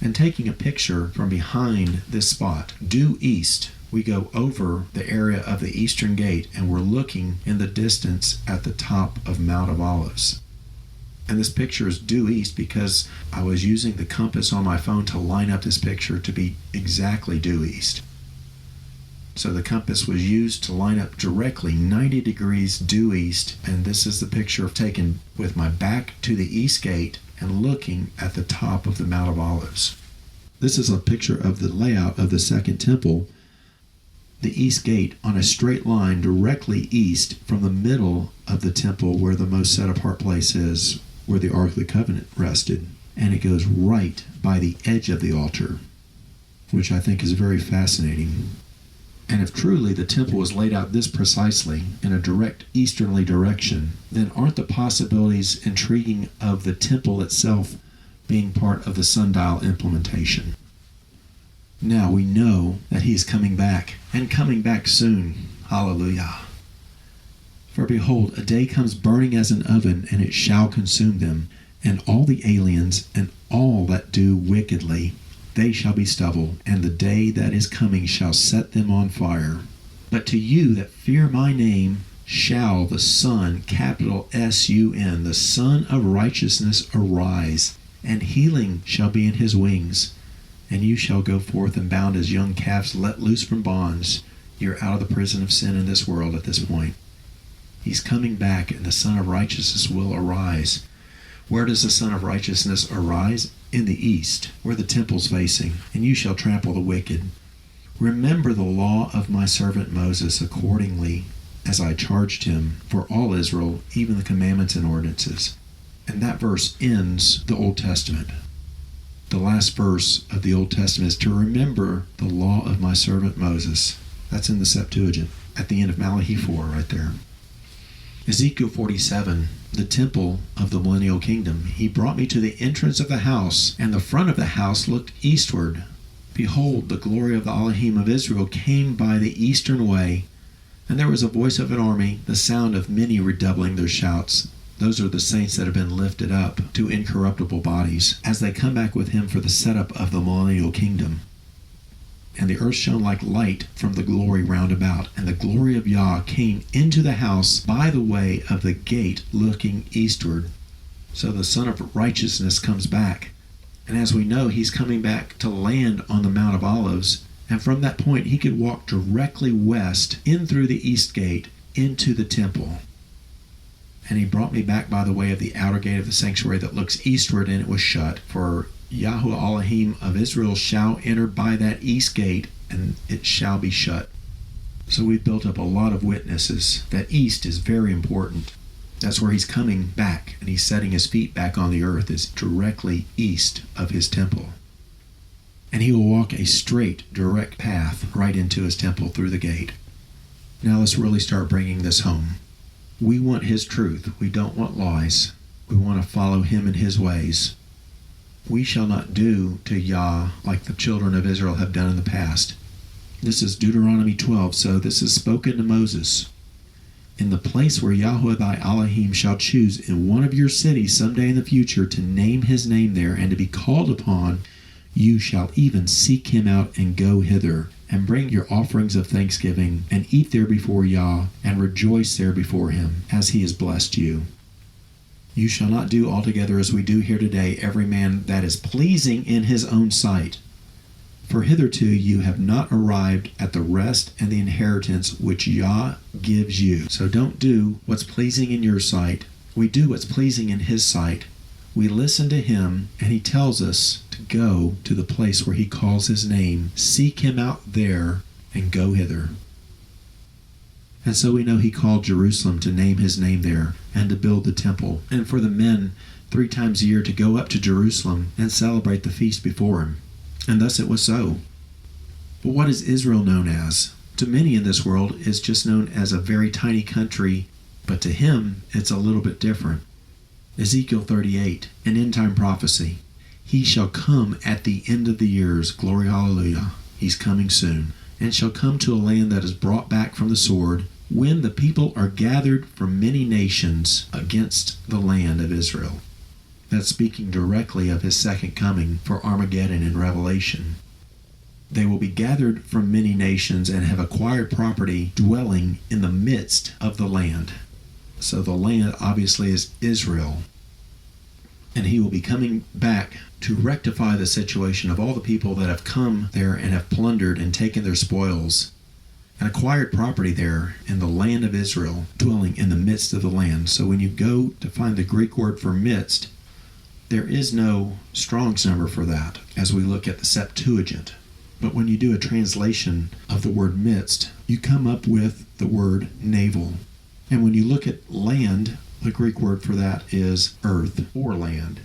And taking a picture from behind this spot, due east, we go over the area of the eastern gate, and we're looking in the distance at the top of Mount of Olives. And this picture is due east because I was using the compass on my phone to line up this picture to be exactly due east. So the compass was used to line up directly 90 degrees due east, and this is the picture taken with my back to the east gate and looking at the top of the Mount of Olives. This is a picture of the layout of the 2nd temple. the east gate on a straight line directly east from the middle of the temple where the most set apart place is, where the Ark of the Covenant rested. And it goes right by the edge of the altar, which I think is very fascinating. And if truly the temple was laid out this precisely in a direct easterly direction, then aren't the possibilities intriguing of the temple itself being part of the sundial implementation? Now we know that he is coming back, and coming back soon. Hallelujah. For behold, a day comes burning as an oven, and it shall consume them, and all the aliens and all that do wickedly, they shall be stubble, and the day that is coming shall set them on fire. But to you that fear my name shall the Son, capital S-U-N, the Son of Righteousness arise, and healing shall be in his wings. And you shall go forth and bound as young calves let loose from bonds. You're out of the prison of sin in this world at this point. He's coming back, and the Son of Righteousness will arise. Where does the Son of Righteousness arise? In the east, where the temple's facing. And you shall trample the wicked. Remember the law of my servant Moses accordingly as I charged him for all Israel, even the commandments and ordinances. And that verse ends the Old Testament. The last verse of the Old Testament is to remember the law of my servant Moses. That's in the Septuagint, at the end of Malachi 4 right there. Ezekiel 47, the temple of the millennial kingdom. He brought me to the entrance of the house, and the front of the house looked eastward. Behold, the glory of the Elohim of Israel came by the eastern way, and there was a voice of an army, the sound of many redoubling their shouts. Those are the saints that have been lifted up to incorruptible bodies as they come back with him for the setup of the millennial kingdom. And the earth shone like light from the glory round about, and the glory of Yah came into the house by the way of the gate looking eastward. So the Son of Righteousness comes back. And as we know, he's coming back to land on the Mount of Olives, and from that point he could walk directly west in through the east gate into the temple. And he brought me back by the way of the outer gate of the sanctuary that looks eastward, and it was shut. For Yahweh Elohim of Israel shall enter by that east gate, and it shall be shut. So we've built up a lot of witnesses. That east is very important. That's where he's coming back, and he's setting his feet back on the earth, is directly east of his temple. And he will walk a straight, direct path right into his temple through the gate. Now let's really start bringing this home. We want his truth. We don't want lies. We want to follow him in his ways. We shall not do to Yah like the children of Israel have done in the past. This is Deuteronomy 12, so this is spoken to Moses. In the place where Yahweh thy Elohim shall choose in one of your cities someday in the future to name his name there and to be called upon, you shall even seek him out and go hither, and bring your offerings of thanksgiving, and eat there before Yah, and rejoice there before him, as he has blessed you. You shall not do altogether as we do here today, every man that is pleasing in his own sight. For hitherto you have not arrived at the rest and the inheritance which Yah gives you. So don't do what's pleasing in your sight. We do what's pleasing in his sight. We listen to him, and he tells us to go to the place where he calls his name, seek him out there, and go hither. And so we know he called Jerusalem to name his name there and to build the temple, and for the men 3 times a year to go up to Jerusalem and celebrate the feast before him. And thus it was so. But what is Israel known as? To many in this world, it's just known as a very tiny country, but to him, it's a little bit different. Ezekiel 38, an end-time prophecy. He shall come at the end of the years, glory hallelujah, he's coming soon, and shall come to a land that is brought back from the sword, when the people are gathered from many nations against the land of Israel. That's speaking directly of his second coming for Armageddon in Revelation. They will be gathered from many nations and have acquired property dwelling in the midst of the land. So the land obviously is Israel. And he will be coming back to rectify the situation of all the people that have come there and have plundered and taken their spoils and acquired property there in the land of Israel, dwelling in the midst of the land. So when you go to find the Greek word for midst, there is no Strong's number for that as we look at the Septuagint. But when you do a translation of the word midst, you come up with the word navel. And when you look at land, the Greek word for that is earth or land.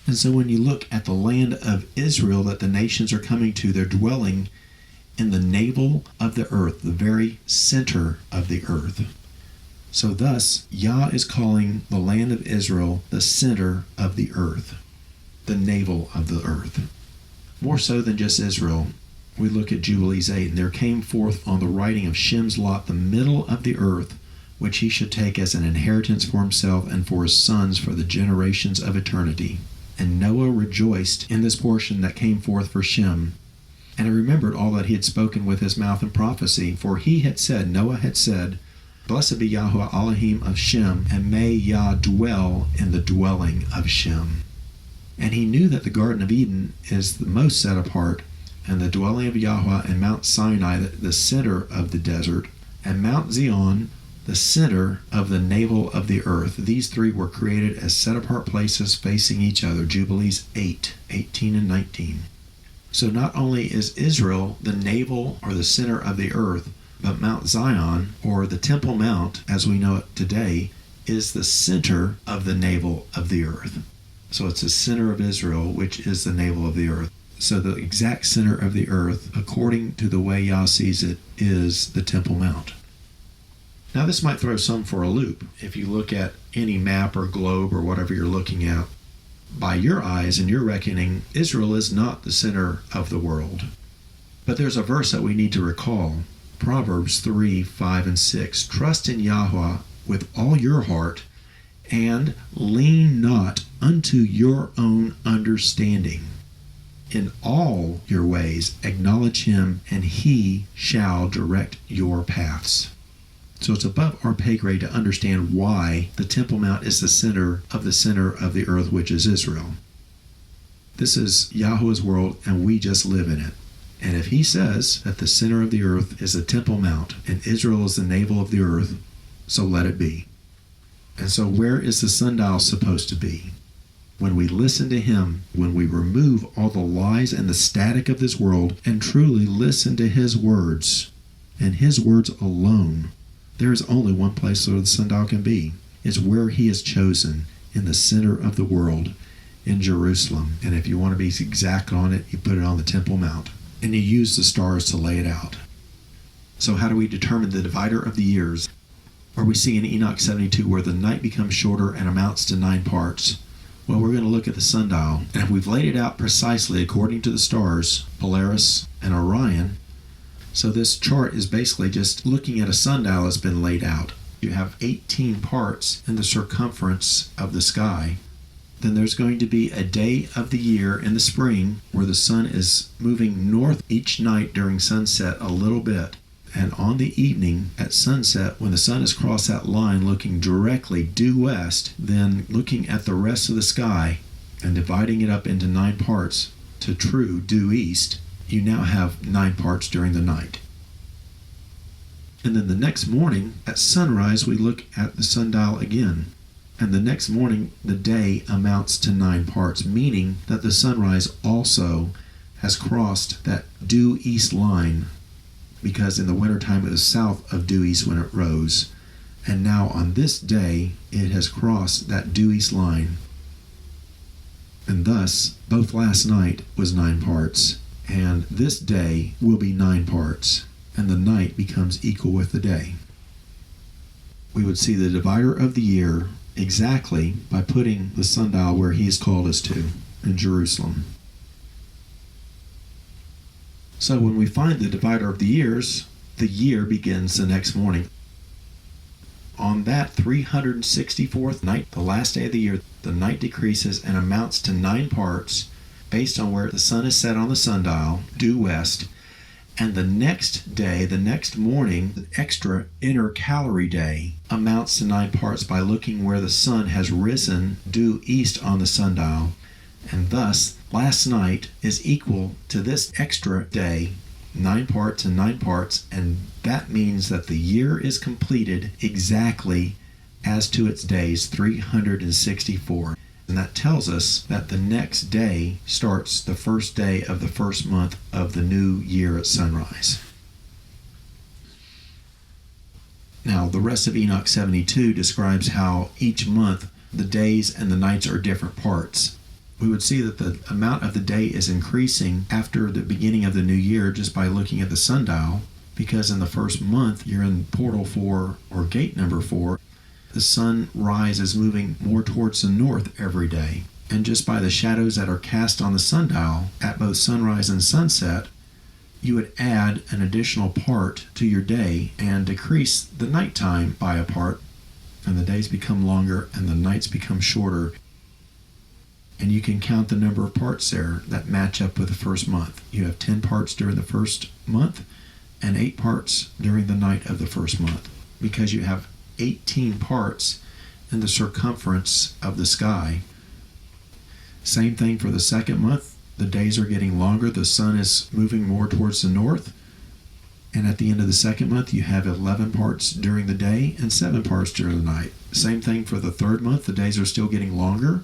And so when you look at the land of Israel that the nations are coming to, they're dwelling in the navel of the earth, the very center of the earth. So thus, Yah is calling the land of Israel the center of the earth, the navel of the earth. More so than just Israel, we look at Jubilees 8, and there came forth on the writing of Shem's lot the middle of the earth, which he should take as an inheritance for himself and for his sons for the generations of eternity. And Noah rejoiced in this portion that came forth for Shem, and he remembered all that he had spoken with his mouth in prophecy, for he had said, Noah had said, Blessed be Yahweh Elohim of Shem, and may Yah dwell in the dwelling of Shem. And he knew that the Garden of Eden is the most set apart, and the dwelling of Yahweh and Mount Sinai, the center of the desert, and Mount Zion, the center of the navel of the earth. These three were created as set apart places facing each other. Jubilees 8, 18 and 19. So not only is Israel the navel or the center of the earth, but Mount Zion, or the Temple Mount as we know it today, is the center of the navel of the earth. So it's the center of Israel, which is the navel of the earth. So the exact center of the earth, according to the way Yah sees it, is the Temple Mount. Now this might throw some for a loop. If you look at any map or globe or whatever you're looking at, by your eyes and your reckoning, Israel is not the center of the world. But there's a verse that we need to recall. Proverbs 3, 5, and 6. Trust in Yahweh with all your heart, and lean not unto your own understanding. In all your ways acknowledge him, and he shall direct your paths. So it's above our pay grade to understand why the Temple Mount is the center of the earth, which is Israel. This is Yahweh's world, and we just live in it. And if he says that the center of the earth is the Temple Mount, and Israel is the navel of the earth, so let it be. And so where is the sundial supposed to be? When we listen to him, when we remove all the lies and the static of this world, and truly listen to his words, and his words alone, there is only one place where the sundial can be. It's where he is chosen, in the center of the world, in Jerusalem. And if you want to be exact on it, you put it on the Temple Mount, and you use the stars to lay it out. So how do we determine the divider of the years? Or we see in Enoch 72 where the night becomes shorter and amounts to 9 parts. Well, we're going to look at the sundial, and if we've laid it out precisely according to the stars, Polaris and Orion, so this chart is basically just looking at a sundial that's been laid out. You have 18 parts in the circumference of the sky. Then there's going to be a day of the year in the spring where the sun is moving north each night during sunset a little bit. And on the evening at sunset, when the sun has crossed that line looking directly due west, then looking at the rest of the sky and dividing it up into 9 parts to true due east, you now have 9 parts during the night. And then the next morning at sunrise, we look at the sundial again. And the next morning, the day amounts to 9 parts, meaning that the sunrise also has crossed that due east line, because in the wintertime it was south of due east when it rose. And now on this day, it has crossed that due east line. And thus, both last night was 9 parts, and this day will be 9 parts, and the night becomes equal with the day. We would see the divider of the year exactly by putting the sundial where he has called us to, in Jerusalem. So when we find the divider of the years, the year begins the next morning. On that 364th night, the last day of the year, the night decreases and amounts to 9 parts based on where the sun is set on the sundial, due west. And the next day, the next morning, the extra intercalary day amounts to 9 parts by looking where the sun has risen due east on the sundial. And thus, last night is equal to this extra day, 9 parts and 9 parts, and that means that the year is completed exactly as to its days, 364. And that tells us that the next day starts the first day of the first month of the new year at sunrise. Now, the rest of Enoch 72 describes how each month the days and the nights are different parts. We would see that the amount of the day is increasing after the beginning of the new year just by looking at the sundial, because in the first month you're in portal 4 or gate number 4. The sunrise is moving more towards the north every day. And just by the shadows that are cast on the sundial at both sunrise and sunset, you would add an additional part to your day and decrease the nighttime by a part. And the days become longer and the nights become shorter. And you can count the number of parts there that match up with the first month. You have 10 parts during the first month and 8 parts during the night of the first month, because you have 18 parts in the circumference of the sky. Same thing for the second month. The days are getting longer. The sun is moving more towards the north. And at the end of the second month, you have 11 parts during the day and 7 parts during the night. Same thing for the third month. The days are still getting longer.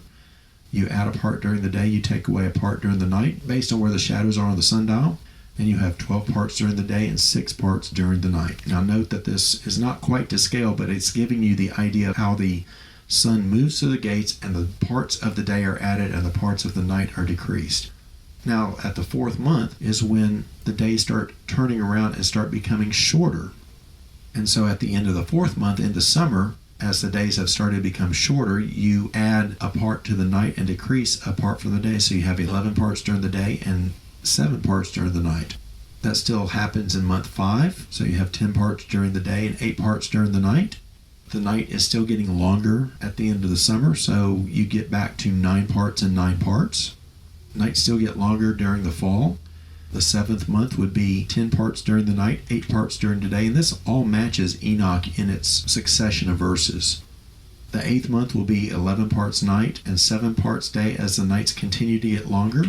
You add a part during the day, you take away a part during the night based on where the shadows are on the sundial. And you have 12 parts during the day and 6 parts during the night. Now note that this is not quite to scale, but it's giving you the idea of how the sun moves through the gates and the parts of the day are added and the parts of the night are decreased. Now at the fourth month is when the days start turning around and start becoming shorter. And so at the end of the fourth month into summer, as the days have started to become shorter, you add a part to the night and decrease a part from the day. So you have 11 parts during the day and 7 parts during the night. That still happens in month 5, so you have 10 parts during the day and 8 parts during the night. The night is still getting longer at the end of the summer, so you get back to 9 parts and 9 parts. Nights still get longer during the fall. The 7th month would be 10 parts during the night, 8 parts during the day, and this all matches Enoch in its succession of verses. The 8th month will be 11 parts night and 7 parts day as the nights continue to get longer.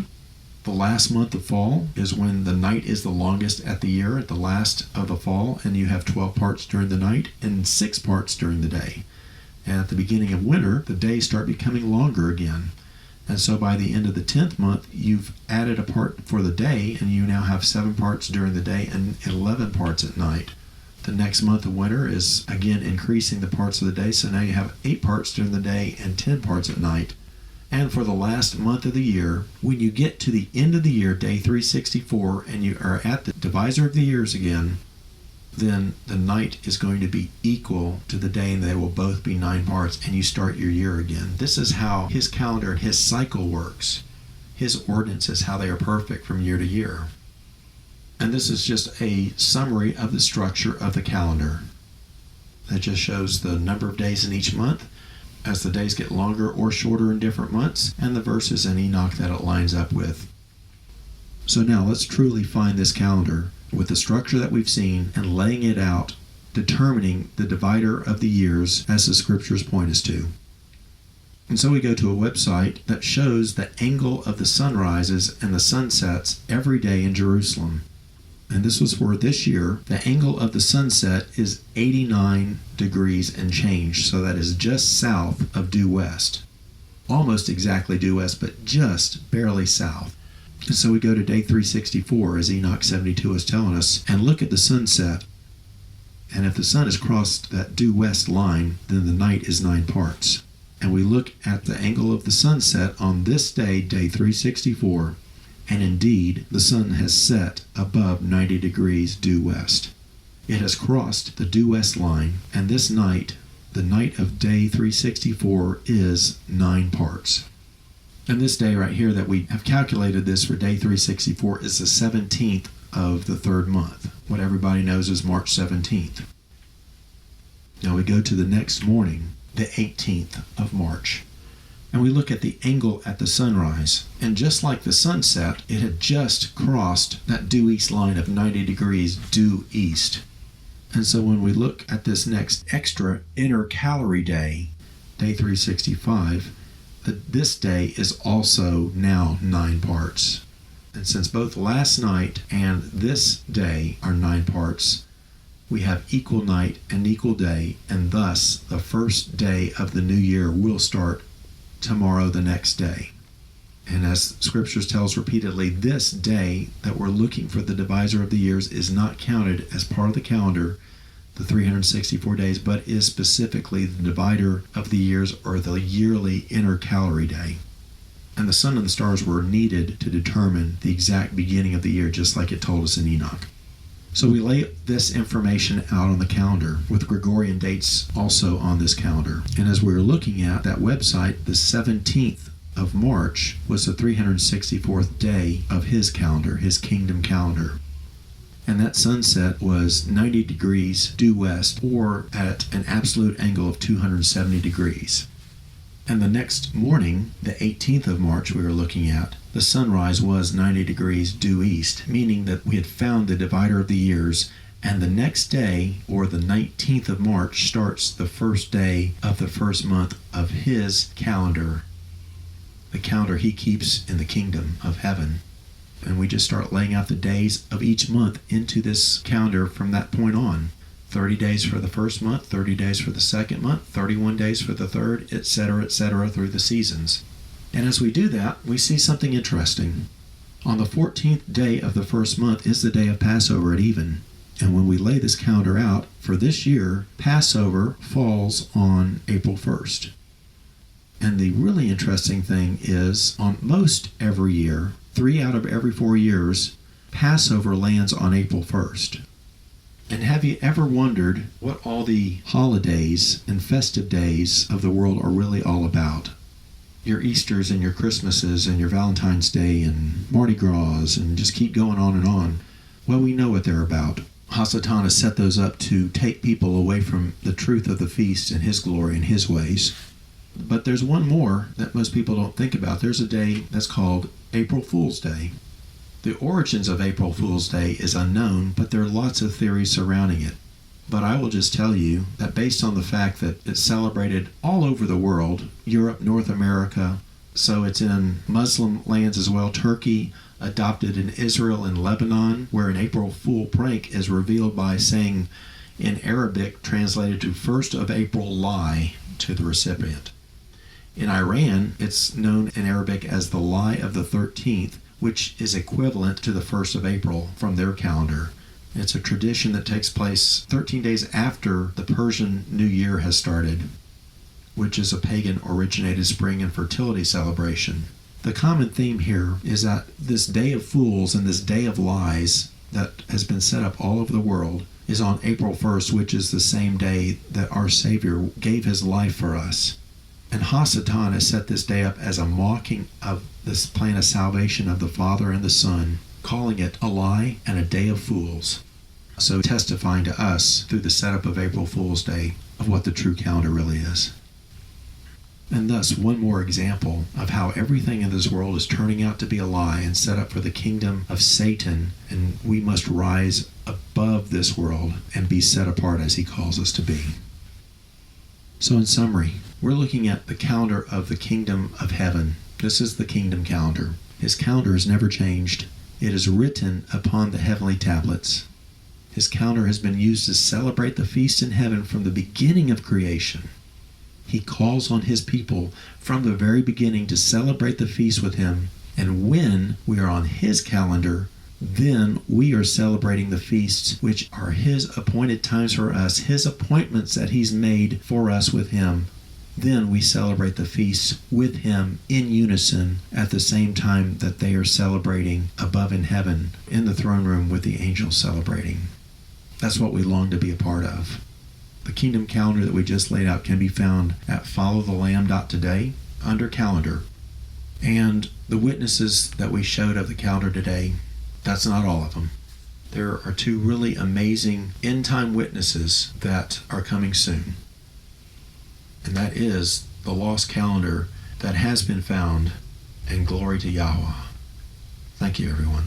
The last month of fall is when the night is the longest at the year, at the last of the fall, and you have 12 parts during the night and 6 parts during the day. And at the beginning of winter, the days start becoming longer again. And so by the end of the 10th month, you've added a part for the day, and you now have 7 parts during the day and 11 parts at night. The next month of winter is again increasing the parts of the day, so now you have 8 parts during the day and 10 parts at night. And for the last month of the year, when you get to the end of the year, day 364, and you are at the divisor of the years again, then the night is going to be equal to the day, and they will both be 9 parts, and you start your year again. This is how his calendar and his cycle works. His ordinances, how they are perfect from year to year. And this is just a summary of the structure of the calendar. That just shows the number of days in each month, as the days get longer or shorter in different months, and the verses in Enoch that it lines up with. So now let's truly find this calendar with the structure that we've seen and laying it out, determining the divider of the years as the scriptures point us to. And so we go to a website that shows the angle of the sunrises and the sunsets every day in Jerusalem. And this was for this year. The angle of the sunset is 89 degrees and change, so that is just south of due west. Almost exactly due west, but just barely south. And so we go to day 364, as Enoch 72 is telling us, and look at the sunset. And if the sun has crossed that due west line, then the night is 9 parts. And we look at the angle of the sunset on this day, day 364, and indeed, the sun has set above 90 degrees due west. It has crossed the due west line, and this night, the night of day 364, is 9 parts. And this day right here that we have calculated this for day 364 is the 17th of the 3rd month. What everybody knows is March 17th. Now we go to the next morning, the 18th of March. And we look at the angle at the sunrise. And just like the sunset, it had just crossed that due east line of 90 degrees due east. And so when we look at this next extra inner calorie day, day 365, this day is also now 9 parts. And since both last night and this day are 9 parts, we have equal night and equal day, and thus the first day of the new year will start tomorrow the next day. And as Scriptures tells repeatedly, this day that we're looking for the divisor of the years is not counted as part of the calendar, the 364 days, but is specifically the divider of the years, or the yearly intercalary day. And the sun and the stars were needed to determine the exact beginning of the year, just like it told us in Enoch. So we lay this information out on the calendar, with Gregorian dates also on this calendar. And as we were looking at that website, the 17th of March was the 364th day of his calendar, his kingdom calendar. And that sunset was 90 degrees due west, or at an absolute angle of 270 degrees. And the next morning, the 18th of March we were looking at, the sunrise was 90 degrees due east, meaning that we had found the divider of the years. And the next day, or the 19th of March, starts the first day of the first month of his calendar, the calendar he keeps in the kingdom of heaven. And we just start laying out the days of each month into this calendar from that point on. 30 days for the first month, 30 days for the second month, 31 days for the third, etc., through the seasons. And as we do that, we see something interesting. On the 14th day of the first month is the day of Passover at even. And when we lay this calendar out, for this year, Passover falls on April 1st. And the really interesting thing is, on most every year, 3 out of every 4 years, Passover lands on April 1st. And have you ever wondered what all the holidays and festive days of the world are really all about? Your Easters and your Christmases and your Valentine's Day and Mardi Gras, and just keep going on and on. Well, we know what they're about. Hasatan has set those up to take people away from the truth of the feast and his glory and his ways. But there's one more that most people don't think about. There's a day that's called April Fool's Day. The origins of April Fool's Day is unknown, but there are lots of theories surrounding it. But I will just tell you that based on the fact that it's celebrated all over the world, Europe, North America, so it's in Muslim lands as well, Turkey, adopted in Israel and Lebanon, where an April Fool prank is revealed by saying in Arabic, translated to 1st of April lie to the recipient. In Iran, it's known in Arabic as the lie of the 13th, which is equivalent to the 1st of April from their calendar. It's a tradition that takes place 13 days after the Persian New Year has started, which is a pagan-originated spring and fertility celebration. The common theme here is that this Day of Fools and this Day of Lies that has been set up all over the world is on April 1st, which is the same day that our Savior gave his life for us. And Hasatan has set this day up as a mocking of this plan of salvation of the Father and the Son, calling it a lie and a day of fools. So testifying to us through the setup of April Fool's Day of what the true calendar really is. And thus, one more example of how everything in this world is turning out to be a lie and set up for the kingdom of Satan, and we must rise above this world and be set apart as he calls us to be. So in summary, we're looking at the calendar of the kingdom of heaven. This is the kingdom calendar. His calendar has never changed. It is written upon the heavenly tablets. His calendar has been used to celebrate the feast in heaven from the beginning of creation. He calls on his people from the very beginning to celebrate the feast with him. And when we are on his calendar, then we are celebrating the feasts which are his appointed times for us, his appointments that he's made for us with him. Then we celebrate the feasts with him in unison at the same time that they are celebrating above in heaven in the throne room with the angels celebrating. That's what we long to be a part of. The kingdom calendar that we just laid out can be found at followthelamb.today under calendar. And the witnesses that we showed of the calendar today, that's not all of them. There are 2 really amazing end-time witnesses that are coming soon. And that is the lost calendar that has been found, and glory to Yahweh. Thank you, everyone.